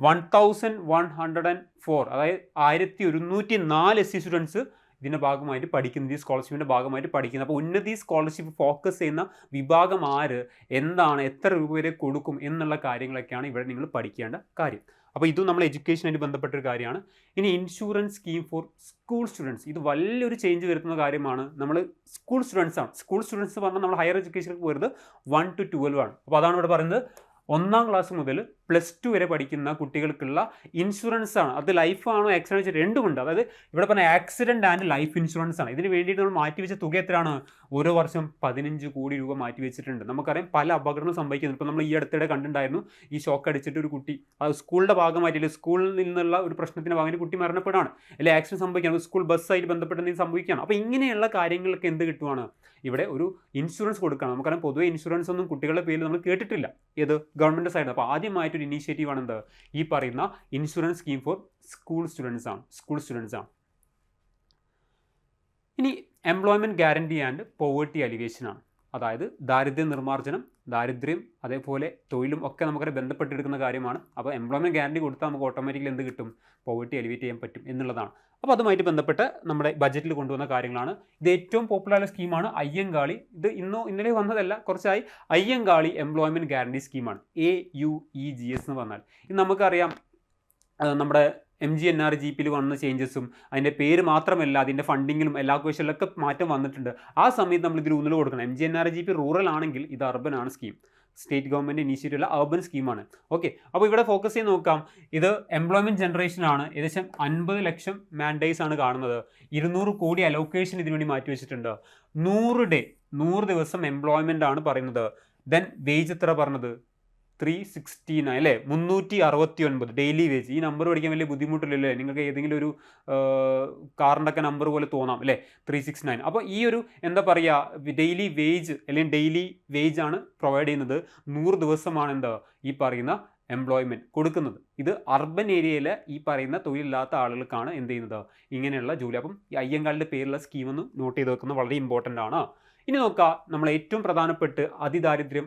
1104, അതായത് 1104 SC സ്റ്റുഡൻസ് ഇതിൻ്റെ ഭാഗമായിട്ട് പഠിക്കുന്നത്, ഈ സ്കോളർഷിപ്പിൻ്റെ ഭാഗമായിട്ട് പഠിക്കുന്നത്. അപ്പോൾ ഉന്നതി സ്കോളർഷിപ്പ് ഫോക്കസ് ചെയ്യുന്ന വിഭാഗം ആര്, എന്താണ്, എത്ര രൂപ വരെ കൊടുക്കും എന്നുള്ള കാര്യങ്ങളൊക്കെയാണ് ഇവിടെ നിങ്ങൾ പഠിക്കേണ്ട കാര്യം. അപ്പോൾ ഇതും നമ്മൾ എഡ്യൂക്കേഷനായിട്ട് ബന്ധപ്പെട്ടൊരു കാര്യമാണ്. ഇനി insurance scheme for school students, ഇത് വലിയൊരു ചേഞ്ച് വരുത്തുന്ന കാര്യമാണ്. നമ്മൾ സ്കൂൾ സ്റ്റുഡൻസ് ആണ്. സ്കൂൾ സ്റ്റുഡൻസ് പറഞ്ഞാൽ നമ്മൾ ഹയർ എഡ്യൂക്കേഷനിലേക്ക് പോരുന്നത് 1 to 12 ആണ്. അപ്പോൾ അതാണ് ഇവിടെ പറയുന്നത്, 1ാം ക്ലാസ് മുതൽ +2 വരെ പഠിക്കുന്ന കുട്ടികൾക്കുള്ള ഇൻഷുറൻസ് ആണ്. അത് ലൈഫാണോ ആക്സിഡൻറ്റ് രണ്ടുമുണ്ട്. അതായത് ഇവിടെ പറഞ്ഞ ആക്സിഡൻറ്റ് ആൻഡ് ലൈഫ് ഇൻഷുറൻസ് ആണ്. ഇതിന് വേണ്ടിയിട്ട് നമ്മൾ മാറ്റിവെച്ച തുക എത്രയാണ്, ഓരോ വർഷം 15 കോടി രൂപ മാറ്റി വെച്ചിട്ടുണ്ട്. നമുക്കറിയാം പല അപകടങ്ങളും സംഭവിക്കുന്നത്. ഇപ്പോൾ നമ്മൾ ഈ അടുത്തിടെ കണ്ടിട്ടുണ്ടായിരുന്നു, ഈ ഷോക്ക് അടിച്ചിട്ട് ഒരു കുട്ടി, അത് സ്കൂളിൻ്റെ ഭാഗമായിട്ടില്ല, സ്കൂളിൽ നിന്നുള്ള ഒരു പ്രശ്നത്തിൻ്റെ ഭാഗമായിട്ട് കുട്ടി മരണപ്പെടാണ്, അല്ലെങ്കിൽ ആക്സിഡൻറ്റ് സംഭവിക്കുകയാണ്, സ്കൂൾ ബസ്സായിട്ട് ബന്ധപ്പെട്ട് എന്തെങ്കിലും സംഭവിക്കുകയാണ്. അപ്പോൾ ഇങ്ങനെയുള്ള കാര്യങ്ങൾക്ക് എന്ത് കിട്ടുവാണ്, ഇവിടെ ഒരു ഇൻഷുറൻസ് കൊടുക്കണം. നമുക്കറിയാം പൊതുവെ ഇൻഷുറൻസ് ഒന്നും കുട്ടികളുടെ പേരിൽ നമ്മൾ കേട്ടിട്ടില്ല, ഏത് ഗവൺമെൻറ് സൈഡ്. അപ്പോൾ ആദ്യമായിട്ടൊരു ഇനീഷ്യേറ്റീവ് ആണ് എന്ത്, ഈ പറയുന്ന insurance scheme for school students ആണ്. ഇനി employment guarantee and poverty alleviation ആണ്. അതായത് ദാരിദ്ര്യ നിർമ്മാർജ്ജനം, ദാരിദ്ര്യം അതേപോലെ തൊഴിലും ഒക്കെ നമുക്ക് ബന്ധപ്പെട്ടെടുക്കുന്ന കാര്യമാണ്. അപ്പോൾ എംപ്ലോയ്മെൻറ്റ് ഗ്യാരണ്ടി കൊടുത്താൽ നമുക്ക് ഓട്ടോമാറ്റിക്കലി എന്ത് കിട്ടും, പോവേർട്ടി അലിവേറ്റ് ചെയ്യാൻ പറ്റും എന്നുള്ളതാണ്. അപ്പോൾ അതുമായിട്ട് ബന്ധപ്പെട്ട് നമ്മുടെ ബജറ്റിൽ കൊണ്ടുവന്ന കാര്യങ്ങളാണ്. ഇത് ഏറ്റവും പോപ്പുലർ സ്കീമാണ് അയ്യങ്കാളി. ഇത് ഇന്നലെ വന്നതല്ല, കുറച്ചായി. അയ്യങ്കാളി എംപ്ലോയ്മെൻറ്റ് ഗ്യാരണ്ടി സ്കീമാണ്, AUEGS എന്ന് പറഞ്ഞാൽ. ഇത് നമുക്കറിയാം നമ്മുടെ MGNREGP വന്ന ചേഞ്ചസും അതിൻ്റെ പേര് മാത്രമല്ല അതിൻ്റെ ഫണ്ടിങ്ങിലും എല്ലാ ക്വസ്റ്റനിലൊക്കെ മാറ്റം വന്നിട്ടുണ്ട്. ആ സമയത്ത് നമ്മൾ ഇതിൽ ഊന്നൽ കൊടുക്കണം. MGNREGP റൂറൽ ആണെങ്കിൽ ഇത് അർബൻ ആണ് സ്കീം, സ്റ്റേറ്റ് ഗവൺമെൻറ് ഇനീഷ്യേറ്റീവ് ഉള്ള അർബൻ സ്കീമാണ്. ഓക്കെ, അപ്പോൾ ഇവിടെ ഫോക്കസ് ചെയ്ത് നോക്കാം. ഇത് എംപ്ലോയ്മെൻറ്റ് ജനറേഷനാണ്. ഏകദേശം 50 ലക്ഷം മാൻഡേറ്റ്സ് ആണ് കാണുന്നത്. 200 കോടി അലോക്കേഷൻ ഇതിനു വേണ്ടി മാറ്റി വെച്ചിട്ടുണ്ട്. 100 ദിവസം എംപ്ലോയ്മെൻ്റ് ആണ് പറയുന്നത്. ദെൻ വേജ് എത്ര പറഞ്ഞത്, 369 അല്ലേ, 369 ഡെയിലി വേജ്. ഈ നമ്പർ പഠിക്കാൻ വലിയ ബുദ്ധിമുട്ടില്ലല്ലേ, നിങ്ങൾക്ക് ഏതെങ്കിലും ഒരു കാറിൻ്റെ ഒക്കെ നമ്പർ പോലെ തോന്നാം അല്ലേ, 369. അപ്പോൾ ഈ ഒരു എന്താ പറയുക, ഡെയിലി വേജ് അല്ലെങ്കിൽ ഡെയിലി വേജ് ആണ് പ്രൊവൈഡ് ചെയ്യുന്നത്. 100 ദിവസമാണ് എന്താ ഈ പറയുന്ന എംപ്ലോയ്മെൻറ്റ് കൊടുക്കുന്നത്. ഇത് അർബൻ ഏരിയയിൽ ഈ പറയുന്ന തൊഴിലില്ലാത്ത ആളുകൾക്കാണ് എന്ത് ചെയ്യുന്നത്, ഇങ്ങനെയുള്ള ജോലി. അപ്പം ഈ അയ്യങ്കാളിൻ്റെ പേരുള്ള സ്കീമൊന്ന് നോട്ട് ചെയ്ത് വെക്കുന്നത് വളരെ ഇമ്പോർട്ടൻ്റ് ആണ്. ഇനി നോക്കാം, നമ്മൾ ഏറ്റവും പ്രധാനപ്പെട്ട് അതിദാരിദ്ര്യം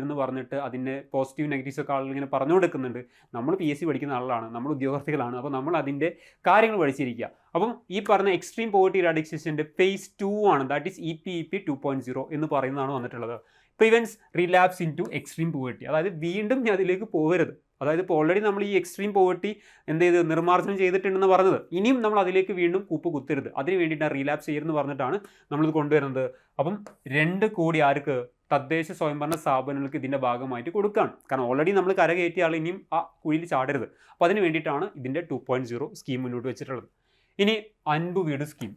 എന്ന് പറഞ്ഞിട്ട് അതിൻ്റെ പോസിറ്റീവ് നെഗറ്റീവ്സ് ഒക്കെ ആളുകൾ ഇങ്ങനെ പറഞ്ഞു കൊടുക്കുന്നുണ്ട്. നമ്മൾ PSC പഠിക്കുന്ന ആളാണ്, നമ്മൾ ഉദ്യോഗാർത്ഥികളാണ്. അപ്പോൾ നമ്മൾ അതിൻ്റെ കാര്യങ്ങൾ പഠിച്ചിരിക്കുക. അപ്പം ഈ പറഞ്ഞ എക്സ്ട്രീം പോവർട്ടി ഇറാഡിക്കേഷൻ്റെ phase 2 ആണ്, ദാറ്റ് ഈസ് EPEP 2.0 എന്ന് പറയുന്നതാണ് വന്നിട്ടുള്ളത്. Prevents relapse into extreme poverty, അതായത് വീണ്ടും അതിലേക്ക് പോകരുത്. അതായത് ഇപ്പോൾ ഓൾറെഡി നമ്മൾ ഈ എക്സ്ട്രീം പോവർട്ടി എന്ത് ചെയ്ത് നിർമ്മാർജ്ജനം ചെയ്തിട്ടുണ്ടെന്ന് പറഞ്ഞത്, ഇനിയും നമ്മൾ അതിലേക്ക് വീണ്ടും കൂപ്പ് കുത്തരുത്, അതിന് വേണ്ടിയിട്ടാണ് റീലാപ്സ് ചെയ്യരുതെന്ന് പറഞ്ഞിട്ടാണ് നമ്മളിത് കൊണ്ടുവരുന്നത്. അപ്പം 2 കോടി ആർക്ക്, തദ്ദേശ സ്വയംഭരണ സ്ഥാപനങ്ങൾക്ക് ഇതിൻ്റെ ഭാഗമായിട്ട് കൊടുക്കുകയാണ്. കാരണം ഓൾറെഡി നമ്മൾ കരകയറ്റിയ ആൾ ഇനിയും ആ കുഴിയിൽ ചാടരുത്. അപ്പോൾ അതിന് വേണ്ടിയിട്ടാണ് ഇതിൻ്റെ 2.0 സ്കീം മുന്നോട്ട് വെച്ചിട്ടുള്ളത്. ഇനി അൻപ് വീട് സ്കീം,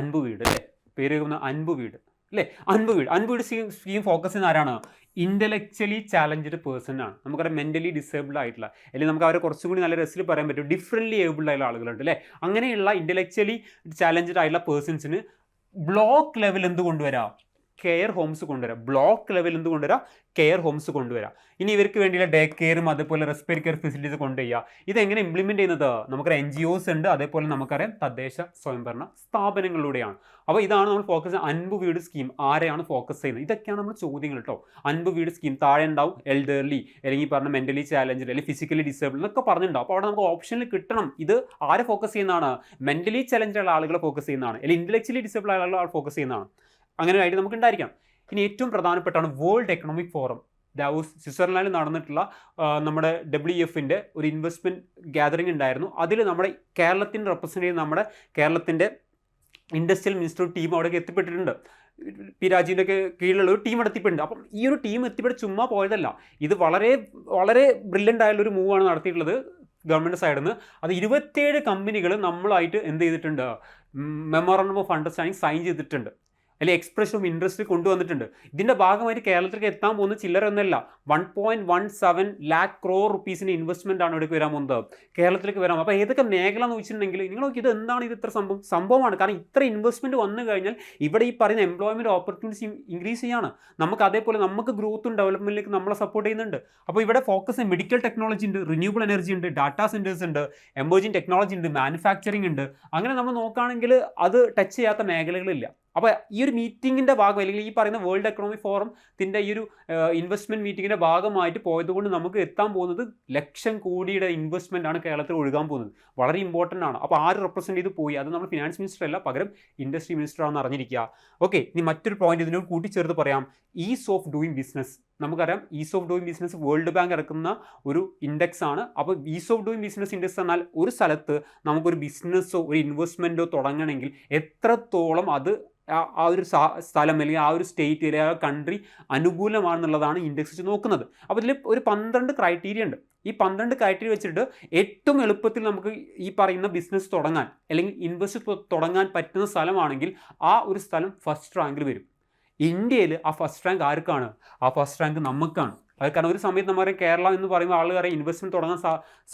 അൻപ് വീട് അല്ലേ, പേര് അൻപ് വീട് അല്ലേ, അൻപ് വീട് സ്കീം ഫോക്കസ് ചെയ്യുന്ന ആരാണ്, ഇൻ്റലക്ച്വലി ചാലഞ്ച്ഡ് പേഴ്സൺ ആണ്. നമുക്കറിയാം മെൻ്റലി ഡിസേബിൾഡ് ആയിട്ടുള്ള, അല്ലെങ്കിൽ നമുക്ക് അവരെ കുറച്ചും കൂടി നല്ല രസത്തിൽ പറയാൻ പറ്റും, ഡിഫറെൻ്റ്ലി ഏബിൾഡ് ആയിട്ടുള്ള ആളുകളുണ്ട് അല്ലേ. അങ്ങനെയുള്ള ഇൻ്റലക്ച്വലി ചാലഞ്ച്ഡ് ആയിട്ടുള്ള പേഴ്സൺസിന് ബ്ലോക്ക് ലെവൽ എന്ത് കൊണ്ടുവരാം, കെയർ ഹോംസ് കൊണ്ടുവരാം. ബ്ലോക്ക് ലെവലിൽ എന്ത് കൊണ്ടുവരാം? കെയർ ഹോംസ് കൊണ്ടുവരാം. ഇനി ഇവർക്ക് വേണ്ടിയുള്ള ഡേ കെയറും അതുപോലെ റെസ്പിറേറ്ററി കെയർ ഫെസിലിറ്റീസ് കൊണ്ടുവരിക. ഇതെങ്ങനെ ഇംപ്ലിമെന്റ് ചെയ്യുന്നത്? നമുക്കറിയാം NGOs ഉണ്ട്, അതേപോലെ നമുക്കറിയാം തദ്ദേശ സ്വയംഭരണ സ്ഥാപനങ്ങളിലൂടെയാണ്. അപ്പോൾ ഇതാണ് നമ്മൾ ഫോക്കസ് 50 വീട് സ്കീം ആരെയാണ് ഫോക്കസ് ചെയ്യുന്നത്? ഇതൊക്കെയാണ് നമ്മൾ ചോദ്യങ്ങൾ കേട്ടോ. 50 വീട് സ്കീം താഴെ ഉണ്ടാവും എൽഡർലി, അല്ലെങ്കിൽ പറഞ്ഞ മെന്റലി ചാലഞ്ചഡ്, അല്ലെങ്കിൽ ഫിസിക്കലി ഡിസേബിൾ എന്നൊക്കെ പറഞ്ഞിട്ടുണ്ടാവും. അപ്പോൾ അവിടെ നമുക്ക് ഓപ്ഷനിൽ കിട്ടണം ഇത് ആരെ ഫോക്കസ് ചെയ്യുന്നതാണ്? മെന്റലി ചലഞ്ചഡ് ഉള്ള ആളുകളെ ഫോക്കസ് ചെയ്യുന്നതാണ്, അല്ലെങ്കിൽ ഇന്റലക്ച്വലി ഡിസേബിൾ ആളുകളെ ഫോക്കസ് ചെയ്യുന്നതാണ്. അങ്ങനെ ആയിട്ട് നമുക്ക് ഉണ്ടായിരിക്കണം. ഇനി ഏറ്റവും പ്രധാനപ്പെട്ടാണ് വേൾഡ് എക്കണോമിക് ഫോറം. ഡാവോസ് സ്വിറ്റ്സർലാൻഡിൽ നടന്നിട്ടുള്ള നമ്മുടെ WEFന്റെ ഒരു ഇൻവെസ്റ്റ്മെന്റ് ഗ്യാതറിംഗ് ഉണ്ടായിരുന്നു. അതിൽ നമ്മുടെ കേരളത്തിൻ്റെ റെപ്രസെൻ്റ് ചെയ്യുന്ന നമ്മുടെ കേരളത്തിൻ്റെ ഇൻഡസ്ട്രിയൽ മിനിസ്റ്റർ ടീം അവിടെ എത്തിപ്പെട്ടിട്ടുണ്ട്. പി രാജീവിൻ്റെ ഒക്കെ കീഴിലുള്ള ഒരു ടീം എത്തിപ്പെട്ടിട്ടുണ്ട്. അപ്പം ഈ ഒരു ടീം എത്തിപ്പെട്ട് ചുമ്മാ പോയതല്ല, ഇത് വളരെ വളരെ ബ്രില്യൻ്റ് ആയുള്ള ഒരു മൂവാണ് നടത്തിയിട്ടുള്ളത് ഗവൺമെൻറ് സൈഡിൽ നിന്ന്. അത് 27 കമ്പനികൾ നമ്മളായിട്ട് എന്ത് ചെയ്തിട്ടുണ്ട്? മെമ്മോറണ്ടം ഓഫ് അണ്ടർസ്റ്റാൻഡിങ് സൈൻ ചെയ്തിട്ടുണ്ട്, അല്ലെങ്കിൽ എക്സ്പ്രഷൻ ഓഫ് ഇൻട്രസ്റ്റ് കൊണ്ടുവന്നിട്ടുണ്ട്. ഇതിൻ്റെ ഭാഗമായിട്ട് കേരളത്തിലേക്ക് എത്താൻ പോകുന്ന ചില്ലറ ഒന്നല്ല, 1.17 lakh crore rupeesൻ്റെ ഇൻവെസ്റ്റ്മെൻ്റ് ആണ് ഇവിടേക്ക് വരാൻ പോകുന്നത്, കേരളത്തിലേക്ക് വരാം. അപ്പോൾ ഏതൊക്കെ മേഖല എന്ന് വെച്ചിട്ടുണ്ടെങ്കിൽ നിങ്ങൾ നോക്കി ഇത് എന്താണ്, ഇത് ഇത്ര സംഭവമാണ്. കാരണം ഇത്ര ഇൻവെസ്റ്റ്മെൻറ്റ് വന്നു കഴിഞ്ഞാൽ ഇവിടെ ഈ പറയുന്ന എംപ്ലോയ്മെൻറ്റ് ഓപ്പർച്യൂണിറ്റീസ് ഇൻക്രീസ് ചെയ്യാണ്. നമുക്ക് അതേപോലെ നമുക്ക് ഗ്രോത്തും ഡെവലപ്മെൻറ്റിലേക്ക് നമ്മളെ സപ്പോർട്ട് ചെയ്യുന്നുണ്ട്. അപ്പോൾ ഇവിടെ ഫോക്കസ് മെഡിക്കൽ ടെക്നോളജി ഉണ്ട്, റിന്യൂവബിൾ എനർജി ഉണ്ട്, ഡാറ്റാ സെൻറ്റേഴ്സ് ഉണ്ട്, എമർജിംഗ് ടെക്നോളജി ഉണ്ട്, മാനുഫാക്ചറിങ് ഉണ്ട്. അങ്ങനെ നമ്മൾ നോക്കുകയാണെങ്കിൽ അത് ടച്ച് ചെയ്യാത്ത മേഖലകളില്ല. അപ്പോൾ ഈ ഒരു മീറ്റിങ്ങിൻ്റെ ഭാഗം, അല്ലെങ്കിൽ ഈ പറയുന്ന വേൾഡ് എക്കണോമിക് ഫോറത്തിൻ്റെ ഈ ഒരു ഇൻവെസ്റ്റ്മെൻറ്റ് മീറ്റിങ്ങിൻ്റെ ഭാഗമായിട്ട് പോയതുകൊണ്ട് നമുക്ക് എത്താൻ പോകുന്നത് ലക്ഷം കോടിയുടെ ഇൻവെസ്റ്റ്മെൻ്റ് ആണ് കേരളത്തിൽ ഒഴുകാൻ പോകുന്നത്. വളരെ ഇമ്പോർട്ടൻ്റ് ആണ്. അപ്പോൾ ആര് റെപ്രസെൻറ്റ് ചെയ്ത് പോയി? അത് നമ്മൾ ഫിനാൻസ് മിനിസ്റ്റർ അല്ല, പകരം ഇൻഡസ്ട്രി മിനിസ്റ്റർ ആണെന്ന് അറിഞ്ഞിരിക്കുക. ഓക്കെ, ഇനി മറ്റൊരു പോയിന്റ് ഇതിനോട് കൂട്ടിച്ചേർത്ത് പറയാം, ഈസ് ഓഫ് ഡൂയിങ് ബിസിനസ്. നമുക്കറിയാം is of doing business world bank ഇറക്കുന്ന ഒരു ഇൻഡെക്സ് ആണ്. അപ്പോൾ is of doing business index എന്നാൽ ഒരു സ്ഥലത്ത് നമുക്കൊരു ബിസിനസ്സോ ഒരു ഇൻവെസ്റ്റ്മെൻറ്റോ തുടങ്ങണമെങ്കിൽ എത്രത്തോളം അത് ആ ഒരു സ്ഥലം അല്ലെങ്കിൽ ആ ഒരു സ്റ്റേറ്റ് അല്ലെങ്കിൽ ആ കൺട്രി അനുകൂലമാണെന്നുള്ളതാണ് ഇൻഡെക്സ് വെച്ച് നോക്കുന്നത്. അപ്പോൾ ഇതിൽ ഒരു 12 ക്രൈറ്റീരിയ ഉണ്ട്. ഈ 12 ക്രൈറ്റീരിയ വെച്ചിട്ട് ഏറ്റവും എളുപ്പത്തിൽ നമുക്ക് ഈ പറയുന്ന ബിസിനസ് തുടങ്ങാൻ അല്ലെങ്കിൽ ഇൻവെസ്റ്റ് തുടങ്ങാൻ പറ്റുന്ന സ്ഥലമാണെങ്കിൽ ആ ഒരു സ്ഥലം ഫസ്റ്റ് റാങ്കിൽ വരും. ഇന്ത്യയിൽ ആ ഫസ്റ്റ് റാങ്ക് ആർക്കാണ്? ആ ഫസ്റ്റ് റാങ്ക് നമുക്കാണ്. അത് കാരണം ഒരു സമയത്ത് നമ്മുടെ കേരളം എന്ന് പറയുമ്പോൾ ആളുകാരെ ഇൻവെസ്റ്റ്മെൻറ്റ് തുടങ്ങാൻ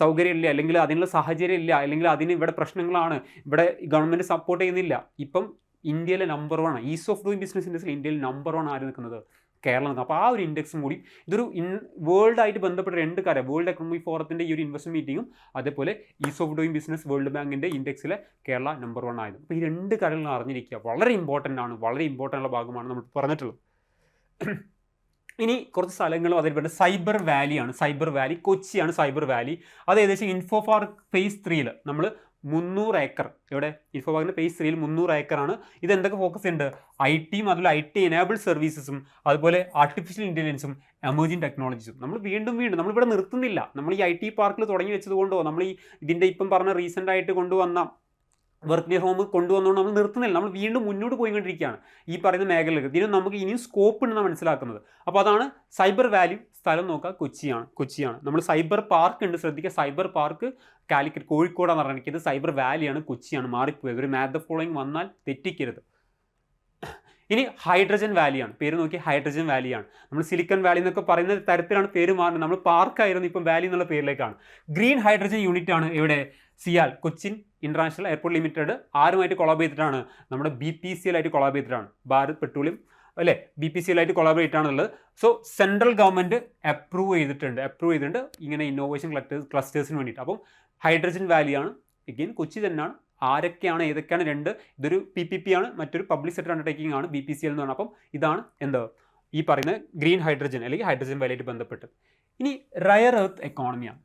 സൗകര്യമില്ല, അല്ലെങ്കിൽ അതിനുള്ള സാഹചര്യം ഇല്ല, അല്ലെങ്കിൽ അതിന് ഇവിടെ പ്രശ്നങ്ങളാണ്, ഇവിടെ ഗവൺമെൻറ് സപ്പോർട്ട് ചെയ്യുന്നില്ല. ഇപ്പം ഇന്ത്യയിലെ number 1 ease of doing business ഇൻഡെക്സിൽ ഇന്ത്യയിൽ നമ്പർ 1 ആര് നിൽക്കുന്നത്? കേരളം നിൽക്കുന്നത്. അപ്പോൾ ആ ഒരു ഇൻഡെക്സും കൂടി ഇതൊരു വേൾഡായിട്ട് ബന്ധപ്പെട്ട 2 കാര്യം, വേൾഡ് എക്കണോമിക് ഫോറത്തിൻ്റെ ഈ ഒരു ഇൻവെസ്റ്റ്മെൻറ്റ് മീറ്റിങ്ങും അതേപോലെ is of doing business world ബാങ്കിൻ്റെ ഇൻഡെക്സിലെ കേരള നമ്പർ 1 ആയത്. അപ്പോൾ ഈ 2 കാര്യങ്ങൾ അറിഞ്ഞിരിക്കുക, വളരെ ഇമ്പോർട്ടൻ്റ് ആണ്, വളരെ ഇമ്പോർട്ടൻ്റ് ഉള്ള ഭാഗമാണ് നമ്മൾ പറഞ്ഞിട്ടുള്ളത്. ഇനി കുറച്ച് സ്ഥലങ്ങളും അതിൽ പറഞ്ഞ സൈബർ വാലിയാണ്. സൈബർ വാലി കൊച്ചിയാണ്. സൈബർ വാലി അത് ഏകദേശം ഇൻഫോ പാർക്ക് ഫേസ് 3 നമ്മൾ 300 ഏക്കർ, ഇവിടെ ഇൻഫോ പാർക്കിൻ്റെ ഫേസ് 3 300 ഏക്കറാണ്. ഇത് എന്തൊക്കെ ഫോക്കസ് ഉണ്ട്? IT അതുപോലെ IT എനേബിൾഡ് സർവീസസും അതുപോലെ ആർട്ടിഫിഷ്യൽ ഇൻ്റലിജൻസും എമർജിംഗ് ടെക്നോളജീസും. നമ്മൾ വീണ്ടും നമ്മളിവിടെ നിർത്തുന്നില്ല. നമ്മൾ ഈ IT പാർക്കിൽ തുടങ്ങി വെച്ചതുകൊണ്ടോ നമ്മൾ ഈ ഇതിൻ്റെ ഇപ്പം പറഞ്ഞ റീസെൻ്റ് ആയിട്ട് കൊണ്ടുവന്ന വർക്ക് നിയർ ഹോം കൊണ്ടുവന്നുകൊണ്ട് നമ്മൾ നിർത്തുന്നില്ല, നമ്മൾ വീണ്ടും മുന്നോട്ട് പോയിക്കൊണ്ടിരിക്കുകയാണ് ഈ പറയുന്ന മേഖലയിൽ. ഇതിന് നമുക്ക് ഇനിയും സ്കോപ്പ് ഉണ്ടെന്നാണ് മനസ്സിലാക്കുന്നത്. അപ്പോൾ അതാണ് സൈബർ വാലി. സ്ഥലം നോക്കുക, കൊച്ചിയാണ്. നമ്മൾ സൈബർ പാർക്ക് ഉണ്ട്, ശ്രദ്ധിക്കുക. സൈബർ പാർക്ക് കാലിക്കറ്റ് കോഴിക്കോടാണ് പറഞ്ഞിരിക്കുന്നത്, സൈബർ വാലിയാണ് കൊച്ചിയാണ്, മാറിപ്പോയത്. ഒരു മാത്ത് ഫോളോയിങ് വന്നാൽ തെറ്റിക്കരുത്. ഇനി ഹൈഡ്രജൻ വാലിയാണ്. പേര് നോക്കി, ഹൈഡ്രജൻ വാലിയാണ്. നമ്മൾ സിലിക്കൺ വാലി എന്നൊക്കെ പറയുന്ന തരത്തിലാണ് പേര് മാറുന്നത്. നമ്മൾ പാർക്കായിരുന്നു, ഇപ്പം വാലി എന്നുള്ള പേരിലേക്കാണ്. ഗ്രീൻ ഹൈഡ്രജൻ യൂണിറ്റ് ആണ് ഇവിടെ CIAL, Cochin international airport limited. ആരുമായിട്ട് കൊളാബ് ചെയ്തിട്ടാണ്? നമ്മുടെ BPCL ആയിട്ട് കൊളാബ് ചെയ്തിട്ടാണ്, ഭാരത് പെട്രോളിയം അല്ലേ, BPCL ആയിട്ട് കൊളാബറേറ്റ് ആണുള്ളത്. സോ സെൻട്രൽ ഗവൺമെൻറ് അപ്രൂവ് ചെയ്തിട്ടുണ്ട് ഇങ്ങനെ ഇന്നോവേഷൻ ക്ലസ്റ്റേഴ്സിന് വേണ്ടിയിട്ട്. അപ്പം ഹൈഡ്രജൻ വാലിയാണ്. എഗെയിൻ കൊച്ചി തന്നെയാണ്. ആരൊക്കെയാണ് ഏതൊക്കെയാണ്? 2 ഇതൊരു PPP ആണ്, മറ്റൊരു പബ്ലിക് സെക്ടർ അണ്ടർടേക്കിംഗ് ആണ് BPCL എന്ന് പറഞ്ഞാൽ. അപ്പം ഇതാണ് എന്താ ഈ പറയുന്ന ഗ്രീൻ ഹൈഡ്രജൻ അല്ലെങ്കിൽ ഹൈഡ്രജൻ വാലിയായിട്ട് ബന്ധപ്പെട്ട്. ഇനി റയർ എർത്ത് എക്കോണമിയാണ്.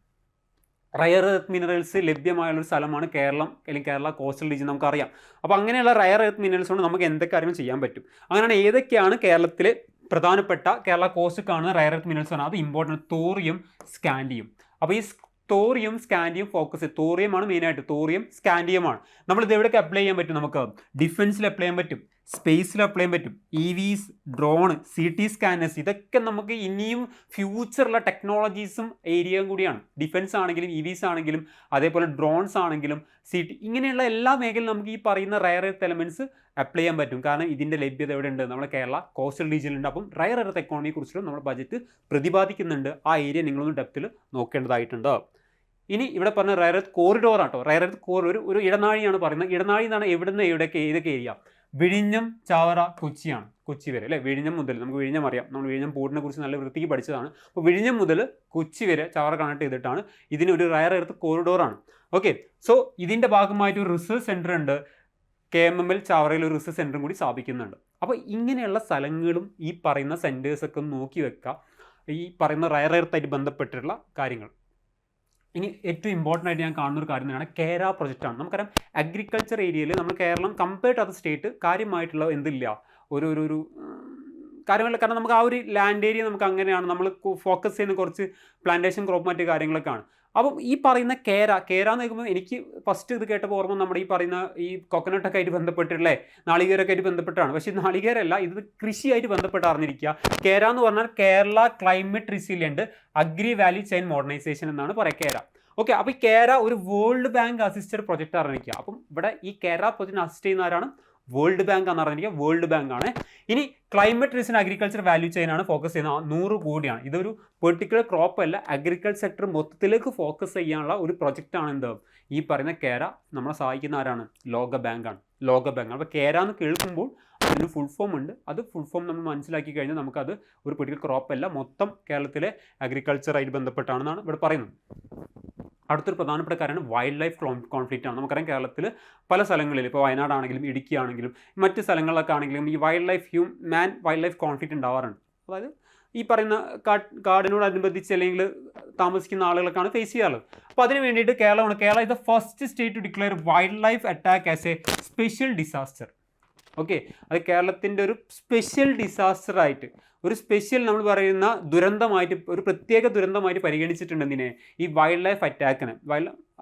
റയർ എർത്ത് മിനറൽസ് ലഭ്യമായുള്ളൊരു സ്ഥലമാണ് കേരളം, അല്ലെങ്കിൽ കേരള കോസ്റ്റൽ റീജിയൻ നമുക്കറിയാം. അപ്പോൾ അങ്ങനെയുള്ള റയർ എർത്ത് മിനറൽസ് കൊണ്ട് നമുക്ക് എന്തൊക്കെ കാര്യങ്ങൾ ചെയ്യാൻ പറ്റും? അങ്ങനെയാണ് ഏതൊക്കെയാണ് കേരളത്തിലെ പ്രധാനപ്പെട്ട കേരള കോസ്റ്റ് കാണുന്ന റയർ എർത്ത് മിനറൽസ് ആണ്? അത് ഇമ്പോർട്ടൻറ്റ് തോറിയം, സ്കാൻഡിയം. അപ്പോൾ ഈ തോറിയം സ്കാൻഡിയം ഫോക്കസ്, തോറിയമാണ് മെയിനായിട്ട്, തോറിയം സ്കാൻഡിയമാണ്. നമ്മളിത് എവിടെയൊക്കെ അപ്ലൈ ചെയ്യാൻ പറ്റും? നമുക്ക് ഡിഫൻസിൽ അപ്ലൈ ചെയ്യാൻ പറ്റും, സ്പേസിൽ അപ്ലൈ ചെയ്യാൻ പറ്റും, EVs, ഡ്രോൺ, CT സ്കാനേഴ്സ്. ഇതൊക്കെ നമുക്ക് ഇനിയും ഫ്യൂച്ചറുള്ള ടെക്നോളജീസും ഏരിയയും കൂടിയാണ്. ഡിഫൻസ് ആണെങ്കിലും EVs ആണെങ്കിലും അതേപോലെ ഡ്രോൺസ് ആണെങ്കിലും CT, ഇങ്ങനെയുള്ള എല്ലാ മേഖലയിലും നമുക്ക് ഈ പറയുന്ന റയർ എർത്ത് എലമെൻറ്റ്സ് അപ്ലൈ ചെയ്യാൻ പറ്റും. കാരണം ഇതിൻ്റെ ലഭ്യത എവിടെ ഉണ്ട്? നമ്മുടെ കേരള കോസ്റ്റൽ റീജിയനിലുണ്ട്. അപ്പം റയർ എർത്ത് എക്കോണമിയെ കുറിച്ചുള്ള നമ്മുടെ ബജറ്റ് പ്രതിപാദിക്കുന്നുണ്ട്. ആ ഏരിയ നിങ്ങളൊന്ന് ഡെപ്തിൽ നോക്കേണ്ടതായിട്ടുണ്ട്. ഇനി ഇവിടെ പറഞ്ഞ റയർ എർത്ത് കോറിഡോർ ആട്ടോ. റയർ എർത്ത് ഒരു ഇടനാഴിയാണ് പറയുന്നത്. ഇടനാഴി എന്നാണ് എവിടുന്ന് ഏതൊക്കെ ഏരിയ? വിഴിഞ്ഞം, ചാവറ, കൊച്ചിയാണ്. കൊച്ചി വരെ അല്ലേ, വിഴിഞ്ഞം മുതൽ, നമുക്ക് വിഴിഞ്ഞം അറിയാം, നമ്മൾ വിഴിഞ്ഞം പോർട്ടിനെ കുറിച്ച് നല്ല വൃത്തിക്ക് പഠിച്ചതാണ്. അപ്പോൾ വിഴിഞ്ഞം മുതൽ കൊച്ചി വരെ ചാവറ കണക്ട് ചെയ്തിട്ടാണ്, ഇതിനൊരു റയർ എർത്ത് കോറിഡോറാണ്. ഓക്കെ, സോ ഇതിൻ്റെ ഭാഗമായിട്ട് ഒരു റിസർച്ച് സെൻറ്റർ ഉണ്ട്. KMML ചാവറയിൽ ഒരു റിസർച്ച് സെൻറ്ററും കൂടി സ്ഥാപിക്കുന്നുണ്ട്. അപ്പോൾ ഇങ്ങനെയുള്ള സ്ഥലങ്ങളും ഈ പറയുന്ന സെൻറ്റേഴ്സൊക്കെ നോക്കി വെക്കുക, ഈ പറയുന്ന റയർ എർത്തായിട്ട് ബന്ധപ്പെട്ടിട്ടുള്ള കാര്യങ്ങൾ. ഇനി ഏറ്റവും ഇമ്പോർട്ടൻ്റ് ആയിട്ട് ഞാൻ കാണുന്ന ഒരു കാര്യം തന്നെയാണ് കേര പ്രൊജക്റ്റാണ്. നമുക്കറിയാം അഗ്രികൾച്ചർ ഏരിയയിൽ നമ്മൾ Keralam compared to other state കാര്യമായിട്ടുള്ള എന്തില്ല, ഒരു കാര്യമല്ല. കാരണം നമുക്ക് ആ ഒരു ലാൻഡ് ഏരിയ നമുക്ക് അങ്ങനെയാണ്, നമ്മൾ ഫോക്കസ് ചെയ്യുന്ന കുറച്ച് പ്ലാന്റേഷൻ ക്രോപ്പ് മറ്റ് കാര്യങ്ങളൊക്കെയാണ്. അപ്പം ഈ പറയുന്ന കേര എന്ന് കേൾക്കുമ്പോൾ എനിക്ക് ഫസ്റ്റ് ഇത് കേട്ടപ്പോൾ ഓർമ്മ നമ്മുടെ ഈ പറയുന്ന ഈ കൊക്കനട്ടൊക്കെ ആയിട്ട് ബന്ധപ്പെട്ടിട്ടുള്ളേ, നാളികേരമൊക്കെ ആയിട്ട് ബന്ധപ്പെട്ടാണ്. പക്ഷേ ഇത് നാളികേരമല്ല, ഇത് കൃഷിയായിട്ട് ബന്ധപ്പെട്ട് അറിഞ്ഞിരിക്കുക. കേര എന്ന് പറഞ്ഞാൽ Kerala climate resilient agri value chain modernization എന്നാണ് പറയുക കേര. ഓക്കെ, അപ്പോൾ ഈ കേര ഒരു വേൾഡ് ബാങ്ക് അസിസ്റ്റഡ് പ്രൊജക്റ്റ് അറിഞ്ഞിരിക്കുക. അപ്പം ഇവിടെ ഈ കേര പ്രൊജക്റ്റിന് അസിസ്റ്റ് ചെയ്യുന്ന ആരാണ്? വേൾഡ് ബാങ്ക് എന്ന് പറഞ്ഞിരിക്കുക, വേൾഡ് ബാങ്ക് ആണ്. ഇനി climate reason agriculture value chain ആണ് ഫോക്കസ് ചെയ്യുന്നത്, 100 കോടിയാണ്. ഇതൊരു പെർട്ടിക്കുലർ ക്രോപ്പ് അല്ല, അഗ്രികൾച്ചർ സെക്ടർ മൊത്തത്തിലേക്ക് ഫോക്കസ് ചെയ്യാനുള്ള ഒരു പ്രൊജക്റ്റ് ആണ്. എന്ത് ഈ പറയുന്ന കേര നമ്മളെ സഹായിക്കുന്ന ആരാണ്? ലോക ബാങ്കാണ്. അപ്പോൾ കേര എന്ന് കേൾക്കുമ്പോൾ അതിന് ഫുൾ ഫോം ഉണ്ട്. അത് ഫുൾ ഫോം നമ്മൾ മനസ്സിലാക്കി കഴിഞ്ഞാൽ നമുക്കത് ഒരു പെർട്ടിക്കുലർ ക്രോപ്പ് അല്ല, മൊത്തം കേരളത്തിലെ അഗ്രികൾച്ചറായിട്ട് ബന്ധപ്പെട്ടാണെന്നാണ് ഇവിടെ പറയുന്നത്. അടുത്തൊരു പ്രധാനപ്പെട്ട കാര്യമാണ് വൈൽഡ് ലൈഫ് കോൺഫ്ലിക്റ്റ് ആണ്. നമുക്കറിയാം കേരളത്തിൽ പല സ്ഥലങ്ങളിൽ, ഇപ്പോൾ വയനാടാണെങ്കിലും ഇടുക്കി ആണെങ്കിലും മറ്റ് സ്ഥലങ്ങളിലൊക്കെ ആണെങ്കിലും ഈ വൈൽഡ് ലൈഫ് കോൺഫ്ലിക്റ്റ് ഉണ്ടാവാറുണ്ട്. അതായത് ഈ പറയുന്ന കാടിനോടനുബന്ധിച്ച് അല്ലെങ്കിൽ താമസിക്കുന്ന ആളുകളൊക്കെയാണ് ഫേസ് ചെയ്യാറുള്ളത്. അപ്പോൾ അതിന് വേണ്ടിയിട്ട് Kerala is the first state to declare wildlife attack as a special disaster. Okay, അത് കേരളത്തിൻ്റെ ഒരു സ്പെഷ്യൽ ഡിസാസ്റ്ററായിട്ട്, ഒരു സ്പെഷ്യൽ നമ്മൾ പറയുന്ന ദുരന്തമായിട്ട്, ഒരു പ്രത്യേക ദുരന്തമായിട്ട് പരിഗണിച്ചിട്ടുണ്ട്. എന്തിനെ? ഈ വൈൽഡ് ലൈഫ് അറ്റാക്കിന്,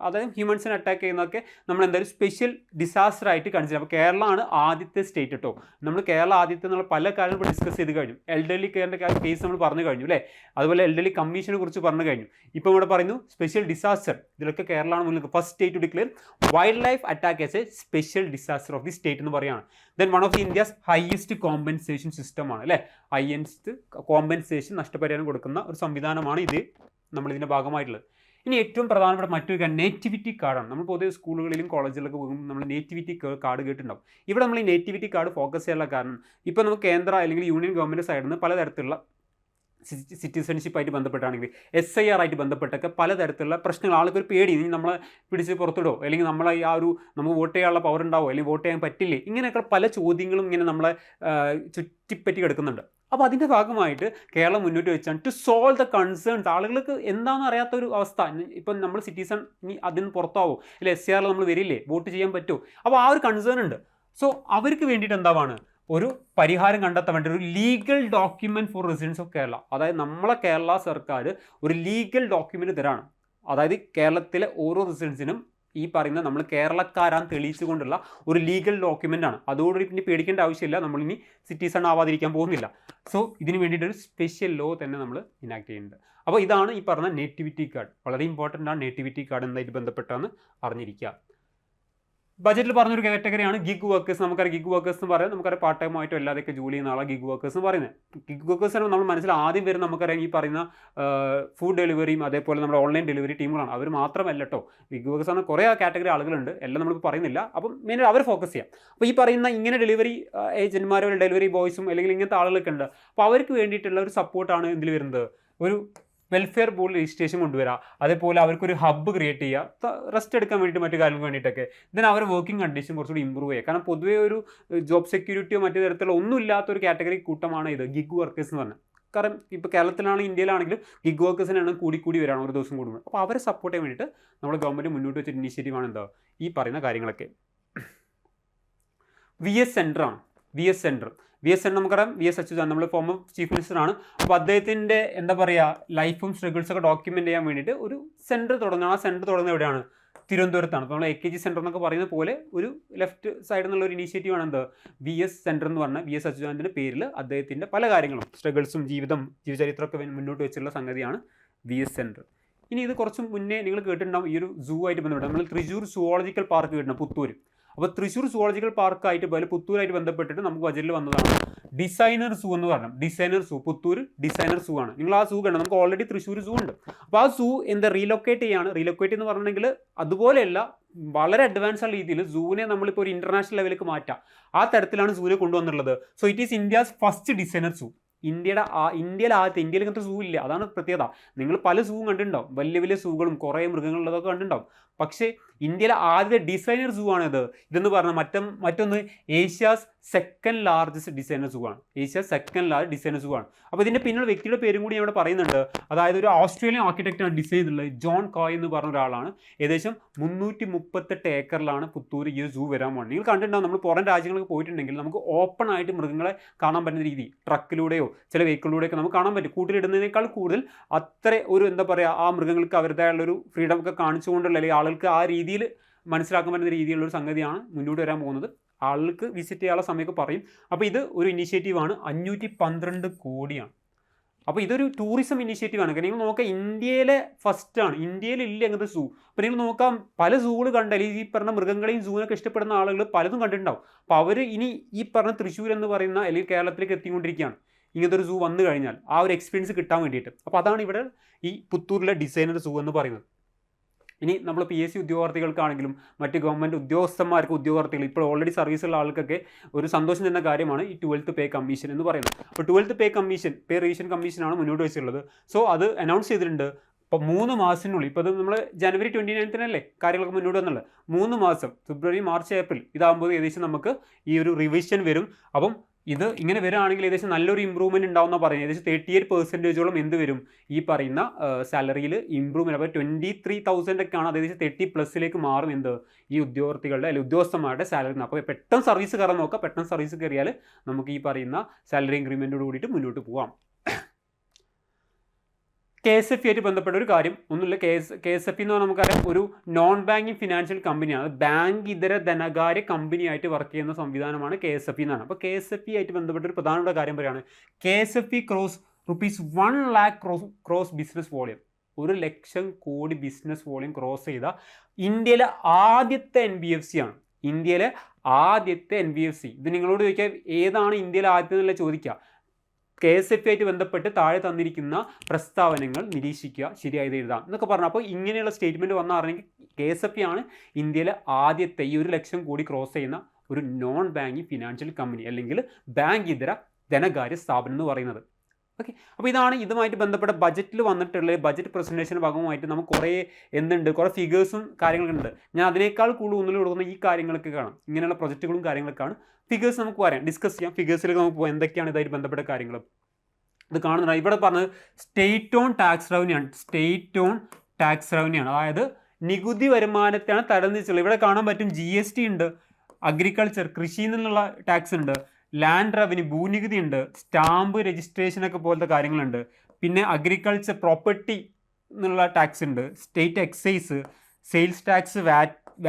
അതായത് ഹ്യൂമൻസിനെ അറ്റാക്ക് ചെയ്യുന്നതൊക്കെ നമ്മൾ എന്തായാലും സ്പെഷ്യൽ ഡിസാസ്റ്റർ ആയിട്ട് കൺസിഡർ. അപ്പോൾ കേരളമാണ് ആദ്യത്തെ സ്റ്റേറ്റ് കേട്ടോ. നമ്മൾ കേരളം ആദ്യത്തെ എന്നുള്ള പല കാര്യങ്ങളും ഇപ്പോൾ ഡിസ്കസ് ചെയ്ത് കഴിഞ്ഞു. എൽഡർലി കെയറിൻ്റെ കേസ് നമ്മൾ പറഞ്ഞു കഴിഞ്ഞു അല്ലേ, അതുപോലെ എൽഡർലി കമ്മീഷനെ കുറിച്ച് പറഞ്ഞു കഴിഞ്ഞു. ഇപ്പോൾ ഇവിടെ പറയുന്നു സ്പെഷ്യൽ ഡിസാസ്റ്റർ, ഇതിലൊക്കെ കേരളമാണ് മുന്നിൽ first state to declare wildlife attack as a special disaster of the state എന്ന് പറയുകയാണ്. Then one of the India's highest compensation സിസ്റ്റമാണ് അല്ലേ, ഹയസ്റ്റ് കോമ്പൻസേഷൻ നഷ്ടപരിഹാരം കൊടുക്കുന്ന ഒരു സംവിധാനമാണ് ഇത്, നമ്മളിതിൻ്റെ ഭാഗമായിട്ടുള്ളത്. ഇനി ഏറ്റവും പ്രധാനപ്പെട്ട മറ്റൊരു കാര്യം നേറ്റിവിറ്റി കാർഡാണ്. നമ്മൾ പൊതുവെ സ്കൂളുകളിലും കോളേജിലൊക്കെ പോകുമ്പോൾ നമ്മൾ നേറ്റിവിറ്റി കാർഡ് കേട്ടിട്ടുണ്ടാവും. ഇവിടെ നമ്മൾ ഈ നേറ്റിവിറ്റി കാർഡ് ഫോക്കസ് ചെയ്യാനുള്ള കാരണം, ഇപ്പോൾ നമുക്ക് കേന്ദ്ര അല്ലെങ്കിൽ യൂണിയൻ ഗവൺമെൻറ് സൈഡിൽ നിന്ന് പലതരത്തിലുള്ള സിറ്റിസൺഷിപ്പായിട്ട് ബന്ധപ്പെട്ടാണെങ്കിൽ SIR ആയിട്ട് ബന്ധപ്പെട്ടൊക്കെ പലതരത്തിലുള്ള പ്രശ്നങ്ങൾ, ആൾക്കൊരു പേടി, ഇനി നമ്മളെ പിടിച്ച് പുറത്തിടോ, അല്ലെങ്കിൽ നമ്മളെ നമുക്ക് വോട്ട് ചെയ്യാനുള്ള പവർ ഉണ്ടാവോ, അല്ലെങ്കിൽ വോട്ട് ചെയ്യാൻ പറ്റില്ലേ, ഇങ്ങനെയൊക്കെ പല ചോദ്യങ്ങളും ഇങ്ങനെ നമ്മളെ ചുറ്റിപ്പറ്റി കിടക്കുന്നുണ്ട്. അപ്പോൾ അതിൻ്റെ ഭാഗമായിട്ട് കേരളം മുന്നോട്ട് വെച്ചാണ് ടു സോൾവ് ദ കൺസേൺസ്. ആളുകൾക്ക് എന്താണെന്ന് അറിയാത്തൊരു അവസ്ഥ, ഇപ്പം നമ്മൾ സിറ്റിസൺ ഇനി അതിൽ നിന്ന് പുറത്താവോ, അല്ലെങ്കിൽ SIR നമ്മൾ വരില്ലേ, വോട്ട് ചെയ്യാൻ പറ്റുമോ, അപ്പോൾ ആ ഒരു കൺസേൺ ഉണ്ട്. സോ അവർക്ക് വേണ്ടിയിട്ട് എന്താണ് ഒരു പരിഹാരം കണ്ടെത്താൻ വേണ്ടി ഒരു legal document for residence of Kerala, അതായത് നമ്മളെ കേരള സർക്കാർ ഒരു ലീഗൽ ഡോക്യുമെൻറ്റ് തരാണ്. അതായത് കേരളത്തിലെ ഓരോ റെസിഡൻസിനും ഈ പറയുന്ന നമ്മൾ കേരളക്കാരാൻ തെളിയിച്ചുകൊണ്ടുള്ള ഒരു ലീഗൽ ഡോക്യുമെൻ്റ് ആണ്. അതോടുകൂടി പിന്നെ പേടിക്കേണ്ട ആവശ്യമില്ല, നമ്മളിനി സിറ്റിസൺ ആവാതിരിക്കാൻ പോകുന്നില്ല. സോ ഇതിന് വേണ്ടിയിട്ടൊരു സ്പെഷ്യൽ ലോ തന്നെ നമ്മൾ ഇനാക്ട് ചെയ്യുന്നുണ്ട്. അപ്പോൾ ഇതാണ് ഈ പറഞ്ഞ നേറ്റിവിറ്റി കാർഡ്. വളരെ ഇമ്പോർട്ടൻ്റ് ആണ് നേറ്റിവിറ്റി കാർഡ് എന്നതായിട്ട് ബന്ധപ്പെട്ടാണ് അറിഞ്ഞിരിക്കുക. ബജറ്റിൽ പറഞ്ഞൊരു കാറ്റഗറിയാണ് ഗിഗ് വർക്കേഴ്സ്. നമുക്കറിയാം ഗിഗ് വർക്കേഴ്സ് എന്ന് പറയാം, നമുക്കറിയാം പാർട്ട് ടൈം ആയിട്ടും എല്ലാതൊക്കെ ജോലി ചെയ്യുന്ന ആളാണ് ഗിഗ് വർക്കേഴ്സ് എന്ന് പറയുന്നത്. ഗിഗ് വർക്കേഴ്സ് നമ്മൾ മനസ്സിൽ ആദ്യം വരും, നമുക്കറിയാം ഈ പറയുന്ന ഫുഡ് ഡെലിവറിയും അതേപോലെ നമ്മുടെ ഓൺലൈൻ ഡെലിവറി ടീമുകളാണ്. അവർ മാത്രമല്ല കേട്ടോ, ഗിഗ് വർക്കേഴ്സ് ആണ് കുറേ കാറ്റഗറി ആളുകളുണ്ട്, എല്ലാം നമ്മളിപ്പോൾ പറയുന്നില്ല. അപ്പം മെയിനായിട്ട് അവർ ഫോക്കസ് ചെയ്യാം. അപ്പോൾ ഈ പറയുന്ന ഇങ്ങനെ ഡെലിവറി ഏജന്റുമാരോ ഡെലിവറി ബോയ്സും അല്ലെങ്കിൽ ഇങ്ങനത്തെ ആളുകളൊക്കെ ഉണ്ട്. അപ്പോൾ അവർക്ക് വേണ്ടിയിട്ടുള്ള ഒരു സപ്പോർട്ടാണ് ഇതിൽ വരുന്നത്. ഒരു വെൽഫെയർ ബോർഡ് രജിസ്ട്രേഷൻ കൊണ്ടുവരിക, അതേപോലെ അവർക്കൊരു ഹബ്ബ് ക്രിയേറ്റ് ചെയ്യുക, റെസ്റ്റ് എടുക്കാൻ വേണ്ടിയിട്ട് മറ്റു കാര്യങ്ങൾക്ക് വേണ്ടിയിട്ടൊക്കെ. ഇതിന് അവർ വർക്കിംഗ് കണ്ടീഷൻ കുറച്ചുകൂടി ഇമ്പ്രൂവ് ചെയ്യുക. കാരണം പൊതുവേ ഒരു ജോബ് സെക്യൂരിറ്റിയോ മറ്റു തരത്തിലുള്ള ഒന്നും ഇല്ലാത്തൊരു കാറ്റഗറി കൂട്ടമാണ് ഇത് ഗിഗ് വർക്കേഴ്സ് എന്ന് പറഞ്ഞാൽ. കാരണം ഇപ്പോൾ കേരളത്തിലാണെങ്കിലും ഇന്ത്യയിലാണെങ്കിലും ഗിഗ് വർക്കേഴ്സിനാണ് കൂടി വരികയാണ് ഒരു ദിവസം കൂടുമ്പോൾ. അപ്പോൾ അവരെ സപ്പോർട്ട് ചെയ്യാൻ വേണ്ടിയിട്ട് നമ്മൾ ഗവൺമെൻറ് മുന്നോട്ട് വെച്ച ഇനീഷ്യേറ്റീവാണ് എന്താ ഈ പറയുന്ന കാര്യങ്ങളൊക്കെ. VS സെൻറ്റർ ആണ്. VS സെൻറ്റർ നമുക്കറിയാം VS അച്യുതാനന്ദൻ, നമ്മൾ ഫോമർ ചീഫ് മിനിസ്റ്ററാണ്. അപ്പോൾ അദ്ദേഹത്തിൻ്റെ എന്താ പറയുക ലൈഫും സ്ട്രഗിൾസൊക്കെ ഡോക്യുമെൻ്റ് ചെയ്യാൻ വേണ്ടിയിട്ട് ഒരു സെൻറ്റർ തുടങ്ങുകയാണ്. ആ സെൻറ്റർ തുടങ്ങുന്നത് എവിടെയാണ്? തിരുവനന്തപുരത്താണ്. അപ്പോൾ നമ്മൾ AKG സെൻറ്റർ എന്നൊക്കെ പറയുന്ന പോലെ ഒരു ലെഫ്റ്റ് സൈഡിൽ നിന്നുള്ള ഒരു ഇനീഷ്യേറ്റീവാണ് എന്ത് VS സെൻറ്റർ എന്ന് പറഞ്ഞാൽ VS അച്യുതാനന്ദൻ്റെ പേരിൽ അദ്ദേഹത്തിൻ്റെ പല കാര്യങ്ങളും സ്ട്രഗിൾസും ജീവചരിത്രമൊക്കെ മുന്നോട്ട് വെച്ചിട്ടുള്ള സംഗതിയാണ് VS സെൻറ്റർ. ഇനി ഇത് കുറച്ച് മുന്നേ നിങ്ങൾ കേട്ടിട്ടുണ്ടാവും, ഈ ഒരു സൂ ആയിട്ട് ബന്ധപ്പെട്ട് നമ്മൾ തൃശ്ശൂർ സുവോളജിക്കൽ പാർക്ക് കേട്ടിട്ടുണ്ട്, പുത്തൂർ. അപ്പോൾ തൃശ്ശൂർ സുവോളജിക്കൽ പാർക്കായിട്ട് പുത്തൂരായിട്ട് ബന്ധപ്പെട്ടിട്ട് നമുക്ക് ബജറ്റിൽ വന്നതാണ് ഡിസൈനർ സൂ എന്ന് പറഞ്ഞു. ഡിസൈനർ സൂ, പുത്തൂർ ഡിസൈനർ സൂ ആണ്. നിങ്ങൾ ആ സൂ കണ്ടു, നമുക്ക് ഓൾറെഡി തൃശ്ശൂർ സൂ ഉണ്ട്. അപ്പോൾ ആ സൂ റീലൊക്കേറ്റ് ചെയ്യാണ്. റീലൊക്കേറ്റ് എന്ന് പറഞ്ഞിട്ടുണ്ടെങ്കിൽ അതുപോലെയല്ല, വളരെ അഡ്വാൻസ് ആയ രീതിയിൽ സൂവിനെ നമ്മളിപ്പോൾ ഒരു ഇന്റർനാഷണൽ ലെവലിലേക്ക് മാറ്റാം, ആ തരത്തിലാണ് സൂവിനെ കൊണ്ടുവന്നുള്ളത്. So it is India's first designer zoo. ഇന്ത്യയിലെ ആദ്യത്തെ, ഇന്ത്യയിൽ ഇങ്ങനത്തെ സൂ ഇല്ല, അതാണ് പ്രത്യേകത. നിങ്ങൾ പല സൂവും കണ്ടിട്ടുണ്ടാവും, വലിയ വലിയ സൂകളും കുറേ മൃഗങ്ങളുള്ളതൊക്കെ കണ്ടിട്ടുണ്ടാവും. പക്ഷേ ഇന്ത്യയിലെ ആദ്യത്തെ ഡിസൈനർ സൂ ആണിത്. ഇതെന്ന് പറഞ്ഞാൽ മറ്റൊന്ന് ഏഷ്യാസ് സെക്കൻഡ് ലാർജസ്റ്റ് ഡിസൈനർ സൂ ആണ്. ഏഷ്യ സെക്കൻഡ് ലാർജ് ഡിസൈനർ സൂ ആണ്. അപ്പോൾ ഇതിൻ്റെ പിന്നിൽ വ്യക്തിയുടെ പേരും കൂടി ഇവിടെ പറയുന്നുണ്ട്. അതായത് ഒരു ഓസ്ട്രേലിയൻ ആർക്കിടെക്റ്റാണ് ഡിസൈൻ ചെയ്തിട്ടുള്ളത്, ജോൺ കോയ് എന്ന് പറഞ്ഞ ഒരാളാണ്. ഏകദേശം 338 ഏക്കറിലാണ് പുത്തൂർ ഈ ഒരു സൂ വരാൻ പോകുന്നത്. നിങ്ങൾ കണ്ടിട്ടുണ്ടാവും, നമ്മൾ പുറം രാജ്യങ്ങൾക്ക് പോയിട്ടുണ്ടെങ്കിൽ നമുക്ക് ഓപ്പൺ ആയിട്ട് മൃഗങ്ങളെ കാണാൻ പറ്റുന്ന രീതി, ട്രക്കിലൂടെയോ ചില വെഹിക്കിളിലൂടെയൊക്കെ നമുക്ക് കാണാൻ പറ്റും. കൂട്ടിലിടുന്നതിനേക്കാൾ കൂടുതൽ അത്ര ഒരു എന്താ പറയുക, ആ മൃഗങ്ങൾക്ക് അവരുടേതായുള്ളൊരു ഫ്രീഡം ഒക്കെ കാണിച്ചുകൊണ്ടുള്ള, അല്ലെങ്കിൽ ആളുകൾക്ക് ആ രീതിയിൽ മനസ്സിലാക്കാൻ പറ്റുന്ന രീതിയിലുള്ളൊരു സംഗതിയാണ് മുന്നോട്ട് വരാൻ പോകുന്നത്. ആളുകൾക്ക് വിസിറ്റ് ചെയ്യാനുള്ള സമയമൊക്കെ പറയും. അപ്പോൾ ഇത് ഒരു ഇനീഷ്യേറ്റീവാണ്, 512 കോടിയാണ്. അപ്പോൾ ഇതൊരു ടൂറിസം ഇനീഷ്യേറ്റീവാണ്. നിങ്ങൾ നോക്കുക, ഇന്ത്യയിലെ ഫസ്റ്റാണ്, ഇന്ത്യയിലില്ല അങ്ങനത്തെ സൂ. അപ്പോൾ നിങ്ങൾ നോക്കാം, പല സൂകൾ കണ്ടാൽ ഈ പറഞ്ഞ മൃഗങ്ങളെയും സൂവിനൊക്കെ ഇഷ്ടപ്പെടുന്ന ആളുകൾ പലതും കണ്ടിട്ടുണ്ടാവും. അപ്പോൾ അവർ ഇനി ഈ പറഞ്ഞ തൃശ്ശൂർ എന്ന് പറയുന്ന അല്ലെങ്കിൽ കേരളത്തിലേക്ക് എത്തിക്കൊണ്ടിരിക്കുകയാണ്. ഇങ്ങനത്തെ ഒരു സൂ വന്നു കഴിഞ്ഞാൽ ആ ഒരു എക്സ്പീരിയൻസ് കിട്ടാൻ വേണ്ടിയിട്ട്. അപ്പോൾ അതാണ് ഇവിടെ ഈ പുത്തൂരിലെ ഡിസൈനർ സൂ എന്ന് പറയുന്നത്. ഇനി നമ്മൾ PSC ഉദ്യോഗാർത്ഥികൾക്കാണെങ്കിലും മറ്റ് ഗവൺമെൻറ് ഉദ്യോഗാർത്ഥികൾ ഇപ്പോൾ ഓൾറെഡി സർവീസുള്ള ആൾക്കൊക്കെ ഒരു സന്തോഷം തന്ന കാര്യമാണ് ഈ 12th പേ കമ്മീഷൻ എന്ന് പറയുന്നത്. അപ്പോൾ 12th പേ റിവിഷൻ കമ്മീഷനാണ് മുന്നോട്ട് വെച്ചിട്ടുള്ളത്. സോ അത് അനൗൺസ് ചെയ്തിട്ടുണ്ട്. ഇപ്പോൾ 3 മാസത്തിനുള്ളിൽ, ഇപ്പോൾ ഇത് നമ്മൾ ജനുവരി 29 കാര്യങ്ങളൊക്കെ മുന്നോട്ട് വന്നുള്ളത്. 3 മാസം, ഫെബ്രുവരി, മാർച്ച്, ഏപ്രിൽ ഇതാകുമ്പോൾ ഏകദേശം നമുക്ക് ഈ ഒരു റിവിഷൻ വരും. അപ്പം ഇത് ഇങ്ങനെ വരികയാണെങ്കിൽ ഏകദേശം നല്ലൊരു ഇമ്പ്രൂവ്മെൻറ്റ് ഉണ്ടാവുന്ന പറയുന്നത്. ഏകദേശം 38% എന്ത് വരും, ഈ പറയുന്ന സാലറിയിൽ ഇമ്പ്രൂവ്മെൻറ്റ്. അപ്പോൾ 23,000 ഒക്കെയാണ്, ഏകദേശം 30+ മാറും എന്ത്, ഈ ഉദ്യോഗാർത്ഥികളുടെ അല്ലെങ്കിൽ ഉദ്യോഗസ്ഥന്മാരുടെ സാലറി. അപ്പോൾ പെട്ടെന്ന് സർവീസ് കയറാൻ നോക്കുക. പെട്ടെന്ന് സർവീസ് കയറിയാൽ നമുക്ക് ഈ പറയുന്ന സാലറി ഇൻക്രിമെൻറ്റോട് കൂടിയിട്ട് മുന്നോട്ട് പോകാം. KSFE ആയിട്ട് ബന്ധപ്പെട്ട ഒരു കാര്യം ഒന്നുമില്ല. KSFE എന്ന് പറഞ്ഞാൽ നമുക്കറിയാം ഒരു നോൺ ബാങ്കിങ് ഫിനാൻഷ്യൽ കമ്പനിയാണ്. ബാങ്ക് ഇതര ധനകാര്യ കമ്പനി ആയിട്ട് വർക്ക് ചെയ്യുന്ന സംവിധാനമാണ് KSFE എന്നാണ്. അപ്പോൾ KSFE ആയിട്ട് ബന്ധപ്പെട്ട ഒരു പ്രധാനപ്പെട്ട കാര്യം പറയുകയാണ്, KSFE cross ₹1 lakh cross business volume. 1 lakh crore business volume cross ചെയ്ത ഇന്ത്യയിലെ ആദ്യത്തെ NBFC ആണ്. ഇന്ത്യയിലെ ആദ്യത്തെ NBFC. ഇത് നിങ്ങളോട് ചോദിക്കുക ഏതാണ് ഇന്ത്യയിലെ ആദ്യത്തെ എന്നുള്ള ചോദിക്കുക. KSFE ആയിട്ട് ബന്ധപ്പെട്ട് താഴെ തന്നിരിക്കുന്ന പ്രസ്താവനകൾ നിരീക്ഷിക്കുക, ശരിയായത് എഴുതാം എന്നൊക്കെ പറഞ്ഞു. അപ്പോൾ ഇങ്ങനെയുള്ള സ്റ്റേറ്റ്മെൻറ്റ് വന്നാൽ അറിഞ്ഞെങ്കിൽ KSFE ആണ് ഇന്ത്യയിലെ ആദ്യത്തെ ഈ 1 ലക്ഷം കോടി ക്രോസ് ചെയ്യുന്ന ഒരു നോൺ ബാങ്കിങ് ഫിനാൻഷ്യൽ കമ്പനി അല്ലെങ്കിൽ ബാങ്ക് ഇതര ധനകാര്യ സ്ഥാപനം എന്ന് പറയുന്നത്. ഓക്കെ, അപ്പോൾ ഇതാണ് ഇതുമായിട്ട് ബന്ധപ്പെട്ട ബജറ്റിൽ വന്നിട്ടുള്ള ബജറ്റ് പ്രസൻറ്റേഷൻ്റെ ഭാഗമായിട്ട് നമുക്ക് കുറേ ഫിഗേഴ്സും കാര്യങ്ങളുണ്ട്. ഞാൻ അതിനേക്കാൾ കൂടുതൽ ഊന്നൽ കൊടുക്കുന്ന ഈ കാര്യങ്ങളൊക്കെ കാണാം. ഇങ്ങനെയുള്ള പ്രൊജക്റ്റുകളും കാര്യങ്ങളൊക്കെയാണ്. ഫിഗേഴ്സ് നമുക്ക് പറയാം, ഡിസ്കസ് ചെയ്യാം. ഫിഗേഴ്സിലേക്ക് നമുക്ക് പോകാം, എന്തൊക്കെയാണ് ഇതായിട്ട് ബന്ധപ്പെട്ട കാര്യങ്ങൾ. ഇത് കാണുന്നത് ഇവിടെ പറഞ്ഞത് സ്റ്റേറ്റ് ഓൺ ടാക്സ് റവന്യൂ ആണ്. സ്റ്റേറ്റ് ഓൺ ടാക്സ് റവന്യൂ ആണ്, അതായത് നികുതി വരുമാനത്തെയാണ് തരംതിരിച്ചുള്ളത്. ഇവിടെ കാണാൻ പറ്റും GST ഉണ്ട്, അഗ്രികൾച്ചർ കൃഷിയിൽ നിന്നുള്ള ടാക്സ് ഉണ്ട്, ലാൻഡ് റവന്യൂ ഭൂനികുതി ഉണ്ട്, സ്റ്റാമ്പ് രജിസ്ട്രേഷനൊക്കെ പോലത്തെ കാര്യങ്ങളുണ്ട്, പിന്നെ അഗ്രികൾച്ചർ പ്രോപ്പർട്ടി എന്നുള്ള ടാക്സ് ഉണ്ട്, state excise, sales tax,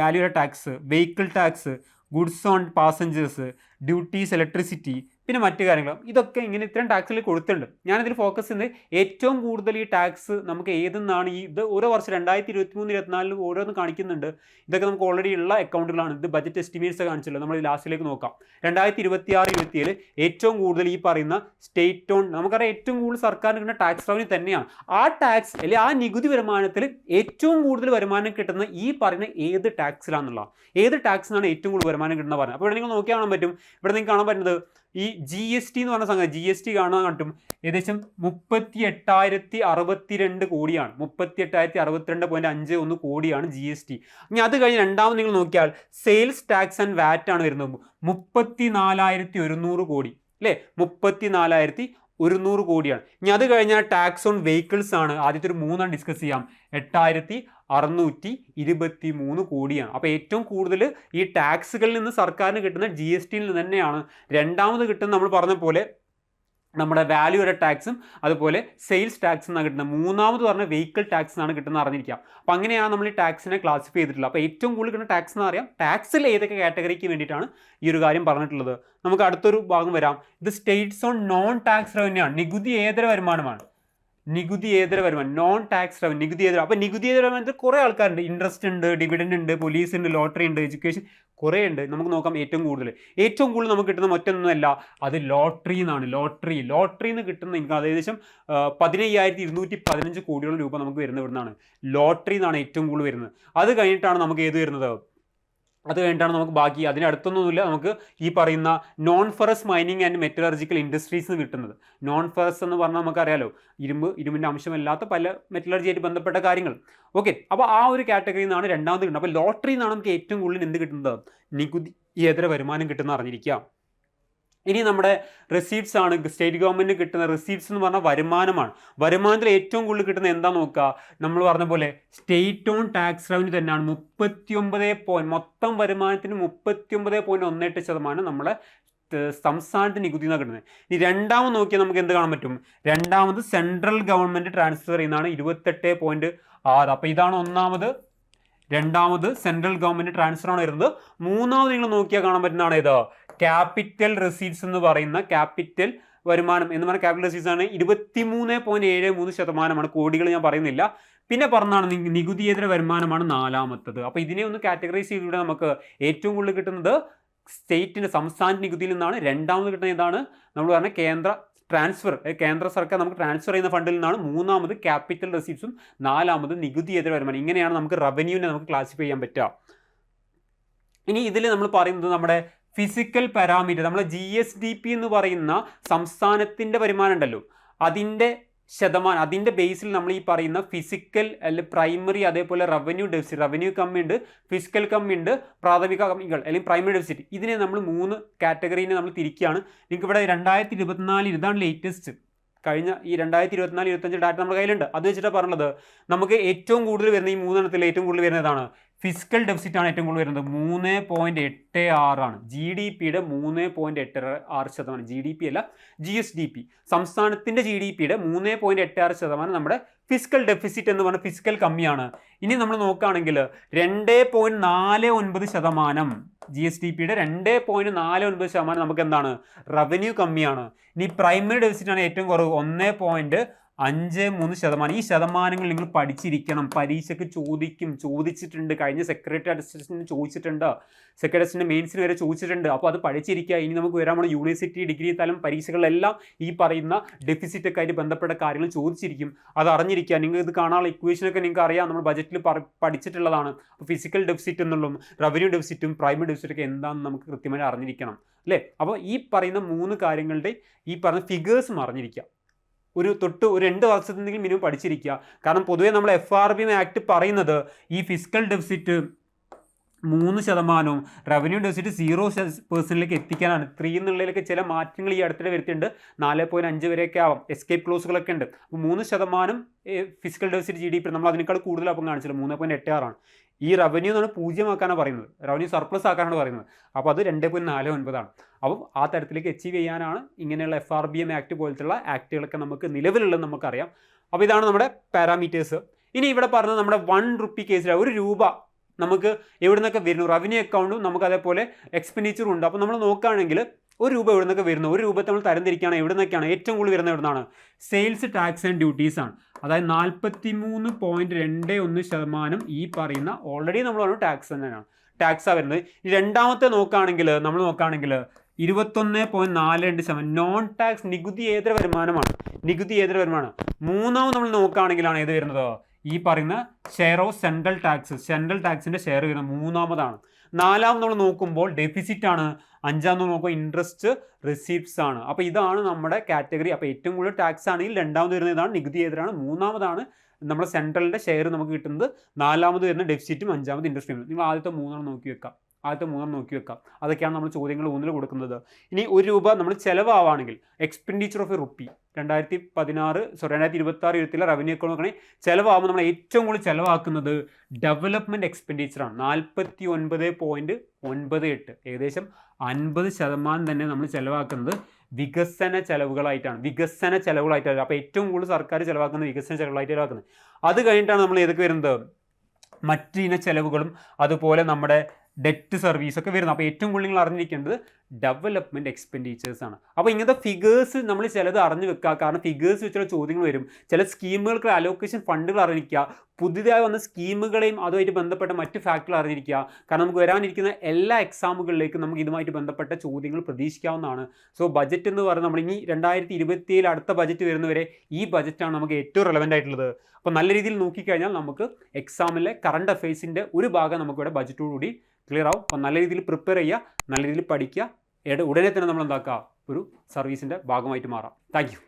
value tax, vehicle tax, goods on passengers, duties, electricity, പിന്നെ മറ്റു കാര്യങ്ങളും. ഇതൊക്കെ ഇങ്ങനെ ഇത്തരം ടാക്സിൽ കൊടുത്തിട്ടുണ്ട്. ഞാനിതിൽ ഫോക്കസ് ചെയ്യുന്നത് ഏറ്റവും കൂടുതൽ ഈ ടാക്സ് നമുക്ക് ഏതെന്നാണ് ഇത് ഓരോ വർഷം 2023-24 ഓരോന്ന് കാണിക്കുന്നുണ്ട്. ഇതൊക്കെ നമുക്ക് ഓൾറെഡി ഉള്ള അക്കൗണ്ടുകളാണ്. ഇത് ബജറ്റ് എസ്റ്റിമേറ്റ്സ് കാണിച്ചല്ലോ, നമ്മൾ ലാസ്റ്റിലേക്ക് നോക്കാം. 2026-27 ഏറ്റവും കൂടുതൽ ഈ പറയുന്ന സ്റ്റേറ്റ് ഓൺ, നമുക്കറിയാം ഏറ്റവും കൂടുതൽ സർക്കാരിന് കിട്ടുന്ന ടാക്സ് റവന്യൂ തന്നെയാണ്. ആ ടാക്സ് അല്ലെങ്കിൽ ആ നികുതി വരുമാനത്തിൽ ഏറ്റവും കൂടുതൽ വരുമാനം കിട്ടുന്ന ഈ പറയുന്ന ഏത് ടാക്സിലാണെന്നുള്ള, ഏത് ടാക്സിനാണ് ഏറ്റവും കൂടുതൽ വരുമാനം കിട്ടുന്നത് പറഞ്ഞത്. അപ്പോൾ ഇവിടെ നിങ്ങൾ നോക്കിയാൽ കാണാൻ പറ്റും, ഇവിടെ നിങ്ങൾക്ക് കാണാൻ പറ്റുന്നത് ഈ GST എന്ന് പറഞ്ഞ സംഗതി, GST കാണാൻ കിട്ടും ഏകദേശം 38,062 കോടിയാണ്. 38,062.51 കോടിയാണ് GST. ഇനി അത് കഴിഞ്ഞ് രണ്ടാമത് നിങ്ങൾ നോക്കിയാൽ സെയിൽസ് ടാക്സ് ആൻഡ് VAT ആണ് വരുന്നത്, 34,100 കോടി അല്ലേ, 34,100 കോടിയാണ്. ഇനി അത് കഴിഞ്ഞാൽ ടാക്സ് ഓൺ വെഹിക്കിൾസ് ആണ്. ആദ്യത്തെ ഒരു 3 ഡിസ്കസ് ചെയ്യാം, 8,623 കോടിയാണ്. അപ്പോൾ ഏറ്റവും കൂടുതൽ ഈ ടാക്സുകളിൽ നിന്ന് സർക്കാരിന് കിട്ടുന്ന GSTയിൽ നിന്ന് തന്നെയാണ്. രണ്ടാമത് കിട്ടുന്ന നമ്മൾ പറഞ്ഞ പോലെ നമ്മുടെ വാല്യൂ ടാക്സും അതുപോലെ സെയിൽസ് ടാക്സ് എന്നാണ് കിട്ടുന്നത്. മൂന്നാമത് പറഞ്ഞ വെഹിക്കിൾ ടാക്സ് എന്നാണ് കിട്ടുന്നത് അറിഞ്ഞിരിക്കാം. അപ്പോൾ അങ്ങനെയാണ് നമ്മൾ ഈ ടാക്സിനെ ക്ലാസിഫൈ ചെയ്തിട്ടുള്ളത്. അപ്പോൾ ഏറ്റവും കൂടുതൽ കിട്ടുന്ന ടാക്സ് എന്ന് അറിയാം. ടാക്സിൽ ഏതൊക്കെ കാറ്റഗറിക്ക് വേണ്ടിയിട്ടാണ് ഈ ഒരു കാര്യം പറഞ്ഞിട്ടുള്ളത്. നമുക്ക് അടുത്തൊരു ഭാഗം വരാം. ഇത് States on non tax revenue ആണ്. നികുതി ഏതര വരുമാനമാണ്. നികുതി ഏതര വരുമാനം, നോൺ ടാക്സ് റവന്യൂ, നികുതി ഏതര. അപ്പോൾ നികുതി ഏതര വരുമാനത്തിൽ കുറേ ആൾക്കാരുണ്ട്. ഇൻട്രസ്റ്റ് ഉണ്ട്, ഡിവിഡൻഡ് ഉണ്ട്, പോലീസ് ഉണ്ട്, ലോട്ടറി ഉണ്ട്, എഡ്യൂക്കേഷൻ, കുറേ ഉണ്ട്. നമുക്ക് നോക്കാം ഏറ്റവും കൂടുതൽ നമുക്ക് കിട്ടുന്ന മറ്റൊന്നുമല്ല, അത് ലോട്ടറി എന്നാണ്. ലോട്ടറിയിൽ നിന്ന് കിട്ടുന്ന ഇൻകം ഏകദേശം 15,215 കോടിയോളം രൂപ നമുക്ക് വരുന്നത് ഇവിടുന്നാണ്. ലോട്ടറി എന്നാണ് ഏറ്റവും കൂടുതൽ വരുന്നത്. അത് കഴിഞ്ഞിട്ടാണ് നമുക്ക് ഏത് വരുന്നത്, അത് കഴിഞ്ഞിട്ടാണ് നമുക്ക് ബാക്കി അതിനടുത്തൊന്നുമില്ല നമുക്ക് ഈ പറയുന്ന non ferrous mining and metallurgical industries കിട്ടുന്നത്. നോൺ ഫെറസ് എന്ന് പറഞ്ഞാൽ നമുക്കറിയാലോ, ഇരുമ്പിൻ്റെ അംശമല്ലാത്ത പല മെറ്റലർജിയായിട്ട് ബന്ധപ്പെട്ട കാര്യങ്ങൾ. ഓക്കെ, അപ്പോൾ ആ ഒരു കാറ്റഗറിയിൽ നിന്നാണ് രണ്ടാമത് കിട്ടുന്നത്. അപ്പോൾ ലോട്ടറിയിൽ നിന്നാണ് നമുക്ക് ഏറ്റവും കൂടുതൽ എന്ത് കിട്ടുന്നത്, നികുതിയേതര വരുമാനം കിട്ടുന്ന അറിഞ്ഞിരിക്കുക. ഇനി നമ്മുടെ റെസീപ്റ്റ്സ് ആണ്. സ്റ്റേറ്റ് ഗവൺമെൻറ് കിട്ടുന്ന റെസീപ്റ്റ്സ് എന്ന് പറഞ്ഞാൽ വരുമാനമാണ്. വരുമാനത്തിൽ ഏറ്റവും കൂടുതൽ കിട്ടുന്ന എന്താ നോക്കുക, നമ്മൾ പറഞ്ഞ പോലെ സ്റ്റേറ്റ് ഓൺ ടാക്സ് റവന്യൂ തന്നെയാണ്. 39 മൊത്തം വരുമാനത്തിന് 39.18% നമ്മളെ സംസ്ഥാനത്തിന് നികുതി എന്നാണ് കിട്ടുന്നത്. ഇനി രണ്ടാമത് നോക്കിയാൽ നമുക്ക് എന്ത് കാണാൻ പറ്റും, രണ്ടാമത് സെൻട്രൽ ഗവൺമെൻറ് ട്രാൻസ്ഫർ ചെയ്യുന്നതാണ് 28.6. അപ്പോൾ ഇതാണ് ഒന്നാമത്. രണ്ടാമത് സെൻട്രൽ ഗവൺമെൻറ് ട്രാൻസ്ഫർ ആണ് വരുന്നത്. മൂന്നാമത് നിങ്ങൾ നോക്കിയാൽ കാണാൻ പറ്റുന്നതാണ് ഇത് ക്യാപിറ്റൽ റെസീറ്റ്സ് എന്ന് പറയുന്ന ക്യാപിറ്റൽ വരുമാനം എന്ന് പറഞ്ഞാൽ ക്യാപിറ്റൽ റെസീറ്റ്സ് ആണ് 23.73%. കോടികൾ ഞാൻ പറയുന്നില്ല. പിന്നെ പറഞ്ഞാണ് നികുതിയേതര വരുമാനമാണ് നാലാമത്തത്. അപ്പോൾ ഇതിനെ ഒന്ന് കാറ്റഗറൈസ് ചെയ്തിവിടെ നമുക്ക് ഏറ്റവും കൂടുതൽ കിട്ടുന്നത് സ്റ്റേറ്റിൻ്റെ സംസ്ഥാന നികുതിയിൽ നിന്നാണ്. രണ്ടാമത് കിട്ടുന്നത് ഇതാണ് നമ്മൾ പറഞ്ഞ കേന്ദ്ര സർക്കാർ നമുക്ക് ട്രാൻസ്ഫർ ചെയ്യുന്ന ഫണ്ടിൽ നിന്നാണ്. മൂന്നാമത് ക്യാപിറ്റൽ റെസീപ്റ്റ്സും നാലാമത് നികുതിയേതര വരുമാനം. ഇങ്ങനെയാണ് നമുക്ക് റവന്യൂവിനെ നമുക്ക് ക്ലാസിഫൈ ചെയ്യാൻ പറ്റുക. ഇനി ഇതിൽ നമ്മൾ പറയുന്നത് നമ്മുടെ ഫിസിക്കൽ പാരാമീറ്റർ, നമ്മൾ GSDP എന്ന് പറയുന്ന സംസ്ഥാനത്തിൻ്റെ വരുമാനം ഉണ്ടല്ലോ, അതിൻ്റെ ശതമാനം, അതിൻ്റെ ബേസിൽ നമ്മൾ ഈ പറയുന്ന ഫിസിക്കൽ അല്ലെങ്കിൽ പ്രൈമറി, അതേപോലെ റവന്യൂ കമ്മി ഉണ്ട്, ഫിസിക്കൽ കമ്മി ഉണ്ട്, പ്രാഥമിക കമ്മികൾ അല്ലെങ്കിൽ പ്രൈമറി ഡെഫിസിറ്റ്. ഇതിനെ നമ്മൾ 3 കാറ്റഗറിനെ നമ്മൾ തിരിക്കുകയാണ്. നിങ്ങൾക്ക് ഇവിടെ 2024 ഇതാണ് ലേറ്റസ്റ്റ്. കഴിഞ്ഞ ഈ 2024-25 ഡാറ്റ നമ്മുടെ കയ്യിലുണ്ട്. അത് വെച്ചിട്ടാണ് പറഞ്ഞത് നമുക്ക് ഏറ്റവും കൂടുതൽ വരുന്ന ഈ 3 ഏറ്റവും കൂടുതൽ വരുന്നതാണ് ഫിസിക്കൽ ഡെഫിസിറ്റ് ആണ് ഏറ്റവും കൂടുതൽ വരുന്നത്. 3.86 ആണ്. GDPയുടെ 3.86%. GDP അല്ല, GSDP. സംസ്ഥാനത്തിൻ്റെ GDPയുടെ 3.86% നമ്മുടെ ഫിസിക്കൽ ഡെഫിസിറ്റ് എന്ന് പറഞ്ഞാൽ ഫിസിക്കൽ കമ്മിയാണ്. ഇനി നമ്മൾ നോക്കുകയാണെങ്കിൽ 2.49% GSDPയുടെ 2.49% നമുക്ക് എന്താണ്, റവന്യൂ കമ്മിയാണ്. ഇനി പ്രൈമറി ഡെഫിസിറ്റ് ആണ് ഏറ്റവും കുറവ്, 1.53%. ഈ ശതമാനങ്ങൾ നിങ്ങൾ പഠിച്ചിരിക്കണം. പരീക്ഷയ്ക്ക് ചോദിച്ചിട്ടുണ്ട്. കഴിഞ്ഞ സെക്രട്ടറി അസിസ്റ്റന്റിന് ചോദിച്ചിട്ടുണ്ട്, സെക്രട്ടറി അസിസ്റ്റന്റ് മെയിൻസിന് വരെ ചോദിച്ചിട്ടുണ്ട്. അപ്പോൾ അത് പഠിച്ചിരിക്കുക. ഇനി നമുക്ക് വരാൻ പോണ യൂണിവേഴ്സിറ്റി, ഡിഗ്രി തലം പരീക്ഷകളിലെല്ലാം ഈ പറയുന്ന ഡെഫിസിറ്റൊക്കെ ആയിട്ട് ബന്ധപ്പെട്ട കാര്യങ്ങൾ ചോദിച്ചിരിക്കും. അത് അറിഞ്ഞിരിക്കുക. നിങ്ങൾ ഇത് കാണാനുള്ള ഇക്വേഷനൊക്കെ നിങ്ങൾക്ക് അറിയാം, നമ്മൾ ബജറ്റിൽ പഠിച്ചിട്ടുള്ളതാണ്. അപ്പോൾ ഫിസിക്കൽ ഡെഫിസിറ്റ് എന്നുള്ളതും റവന്യൂ ഡെഫിസിറ്റും പ്രൈമറി ഡെഫിസിറ്റൊക്കെ എന്താണെന്ന് നമുക്ക് കൃത്യമായി അറിഞ്ഞിരിക്കണം അല്ലേ. അപ്പോൾ ഈ പറയുന്ന 3 കാര്യങ്ങളുടെ ഈ പറയുന്ന ഫിഗേഴ്സും അറിഞ്ഞിരിക്കുക. ഒരു 2 വർഷത്തെങ്കിലും മിനിമം പഠിച്ചിരിക്കുക. കാരണം പൊതുവേ നമ്മൾ FRBM ആക്ട് പറയുന്നത് ഈ ഫിസിക്കൽ ഡെഫിസിറ്റ് 3%, റവന്യൂ ഡെഫിസിറ്റ് 0% എത്തിക്കാനാണ്. 3 എന്നുള്ളതിലൊക്കെ ചില മാറ്റങ്ങൾ ഈ അടുത്തിടെ വരുത്തിയിട്ടുണ്ട്. 4.5 വരെയൊക്കെ ആവാം. എസ്കേപ്പ് ക്ലോസുകളൊക്കെ ഉണ്ട്. അപ്പോൾ 3% ഫിസിക്കൽ ഡെഫിസിറ്റ് GDP നമ്മൾ അതിനേക്കാൾ കൂടുതൽ അപ്പം കാണിച്ചില്ല, 3.86 ഈ റവന്യൂ എന്നാണ് 0 ആക്കാനാണ് പറയുന്നത്, റവന്യൂ സർപ്ലസ് ആക്കാനാണ് പറയുന്നത്. അപ്പോൾ അത് 2.49. അപ്പം ആ തരത്തിലേക്ക് അച്ചീവ് ചെയ്യാനാണ് ഇങ്ങനെയുള്ള FRBM ആക്ട് പോലത്തുള്ള ആക്ടുകളൊക്കെ നമുക്ക് നിലവിലുള്ളത് നമുക്കറിയാം. അപ്പോൾ ഇതാണ് നമ്മുടെ പാരാമീറ്റേഴ്സ്. ഇനി ഇവിടെ പറഞ്ഞത് നമ്മുടെ 1 rupee കേസിൽ 1 രൂപ നമുക്ക് എവിടെ നിന്നൊക്കെ വരുന്നു, റവന്യൂ അക്കൗണ്ടും നമുക്ക് അതേപോലെ എക്സ്പെൻഡിച്ചറും ഉണ്ട്. അപ്പോൾ നമ്മൾ നോക്കുകയാണെങ്കിൽ 1 രൂപ എവിടെ നിന്നൊക്കെ വരുന്നു, 1 രൂപ നമ്മൾ തരംതിരിക്കുകയാണ്. എവിടെ നിന്നൊക്കെയാണ് ഏറ്റവും കൂടുതൽ വരുന്നത്, എവിടെ നിന്നാണ്, സെയിൽസ് ടാക്സ് ആൻഡ് ഡ്യൂട്ടീസ് ആണ്. അതായത് 43.21% ഈ പറയുന്ന ഓൾറെഡി നമ്മൾ പറഞ്ഞു ടാക്സ് തന്നെയാണ്, ടാക്സാണ് വരുന്നത്. രണ്ടാമത്തെ നോക്കുകയാണെങ്കിൽ 21.42% നോൺ ടാക്സ് നികുതിയേതര വരുമാനമാണ്. മൂന്നാമത് നമ്മൾ നോക്കുകയാണെങ്കിലാണ് ഏത് വരുന്നത്, ഈ പറയുന്ന ഷെയർ ഓഫ് സെൻട്രൽ ടാക്സിൻ്റെ ഷെയർ വരുന്നത് മൂന്നാമതാണ്. നാലാമത് നമ്മൾ നോക്കുമ്പോൾ ഡെഫിസിറ്റ് ആണ്. അഞ്ചാമത് നോക്കുമ്പോൾ ഇൻട്രസ്റ്റ് റിസീപ്റ്റ്സ് ആണ്. അപ്പോൾ ഇതാണ് നമ്മുടെ കാറ്റഗറി. അപ്പോൾ ഏറ്റവും കൂടുതൽ ടാക്സ് ആണെങ്കിൽ രണ്ടാമത് വരുന്നത് ഇതാണ്, നികുതിയേതരാണ്. മൂന്നാമതാണ് നമ്മുടെ സെൻട്രലിൻ്റെ ഷെയർ നമുക്ക് കിട്ടുന്നത്. നാലാമത് വരുന്ന ഡെഫിസിറ്റും, അഞ്ചാമത് ഇൻട്രസ്റ്റ്. നിങ്ങൾ ആദ്യത്തെ 3 നോക്കി വെക്കാം. അതൊക്കെയാണ് നമ്മൾ ചോദ്യങ്ങൾ 1 കൊടുക്കുന്നത്. ഇനി 1 രൂപ നമ്മൾ ചിലവാണെങ്കിൽ expenditure of rupee 2026-27 revenue account നോക്കണമെങ്കിൽ ചിലവാകുമ്പോൾ നമ്മൾ ഏറ്റവും കൂടുതൽ ചിലവാക്കുന്നത് ഡെവലപ്മെൻറ്റ് എക്സ്പെൻഡിച്ചറാണ്. 49.98, ഏകദേശം 50% തന്നെ നമ്മൾ ചിലവാക്കുന്നത് വികസന ചെലവുകളായിട്ടാണ്. അപ്പോൾ ഏറ്റവും കൂടുതൽ സർക്കാർ ചിലവാക്കുന്നത് വികസന ചെലവുകളായിട്ട് ചിലവാക്കുന്നത്. അത് കഴിഞ്ഞിട്ടാണ് നമ്മൾ ഏതൊക്കെ വരുന്നത്, മറ്റിന ചെലവുകളും അതുപോലെ നമ്മുടെ ഡെറ്റ് സർവീസൊക്കെ വരുന്നത്. അപ്പോൾ ഏറ്റവും കൂടുതൽ നിങ്ങൾ അറിഞ്ഞിരിക്കേണ്ടത് ഡെവലപ്മെൻറ്റ് എക്സ്പെൻഡിച്ചേഴ്സ് ആണ്. അപ്പോൾ ഇങ്ങനത്തെ ഫിഗേഴ്സ് നമ്മൾ ചിലത് അറിഞ്ഞു വെക്കുക, കാരണം ഫിഗേഴ്സ് വെച്ചുള്ള ചോദ്യങ്ങൾ വരും. ചില സ്കീമുകൾക്ക് അലോക്കേഷൻ ഫണ്ടുകൾ അറിഞ്ഞിരിക്കുക, പുതിയതായി വന്ന സ്കീമുകളെയും അതുമായിട്ട് ബന്ധപ്പെട്ട മറ്റ് ഫാക്ടറുകൾ അറിഞ്ഞിരിക്കുക. കാരണം നമുക്ക് വരാനിരിക്കുന്ന എല്ലാ എക്സാമുകളിലേക്കും നമുക്ക് ഇതുമായിട്ട് ബന്ധപ്പെട്ട ചോദ്യങ്ങൾ പ്രതീക്ഷിക്കാവുന്നതാണ്. സോ ബജറ്റ് എന്ന് പറയുന്നത് നമ്മൾ ഇനി 2027 അടുത്ത ബജറ്റ് വരുന്നവരെ ഈ ബജറ്റാണ് നമുക്ക് ഏറ്റവും റെലവൻ്റ് ആയിട്ടുള്ളത്. അപ്പോൾ നല്ല രീതിയിൽ നോക്കിക്കഴിഞ്ഞാൽ നമുക്ക് എക്സാമിലെ കറണ്ട് അഫയേഴ്സിൻ്റെ ഒരു ഭാഗം നമുക്കിവിടെ ബജറ്റോടുകൂടി ക്ലിയർ ആവും. അപ്പോൾ നല്ല രീതിയിൽ പ്രിപ്പയർ ചെയ്യുക, നല്ല രീതിയിൽ പഠിക്കുക, ഉടനെ തന്നെ നമ്മൾ എന്താക്കുക, ഒരു സർവീസിൻ്റെ ഭാഗമായിട്ട് മാറാം. Thank you.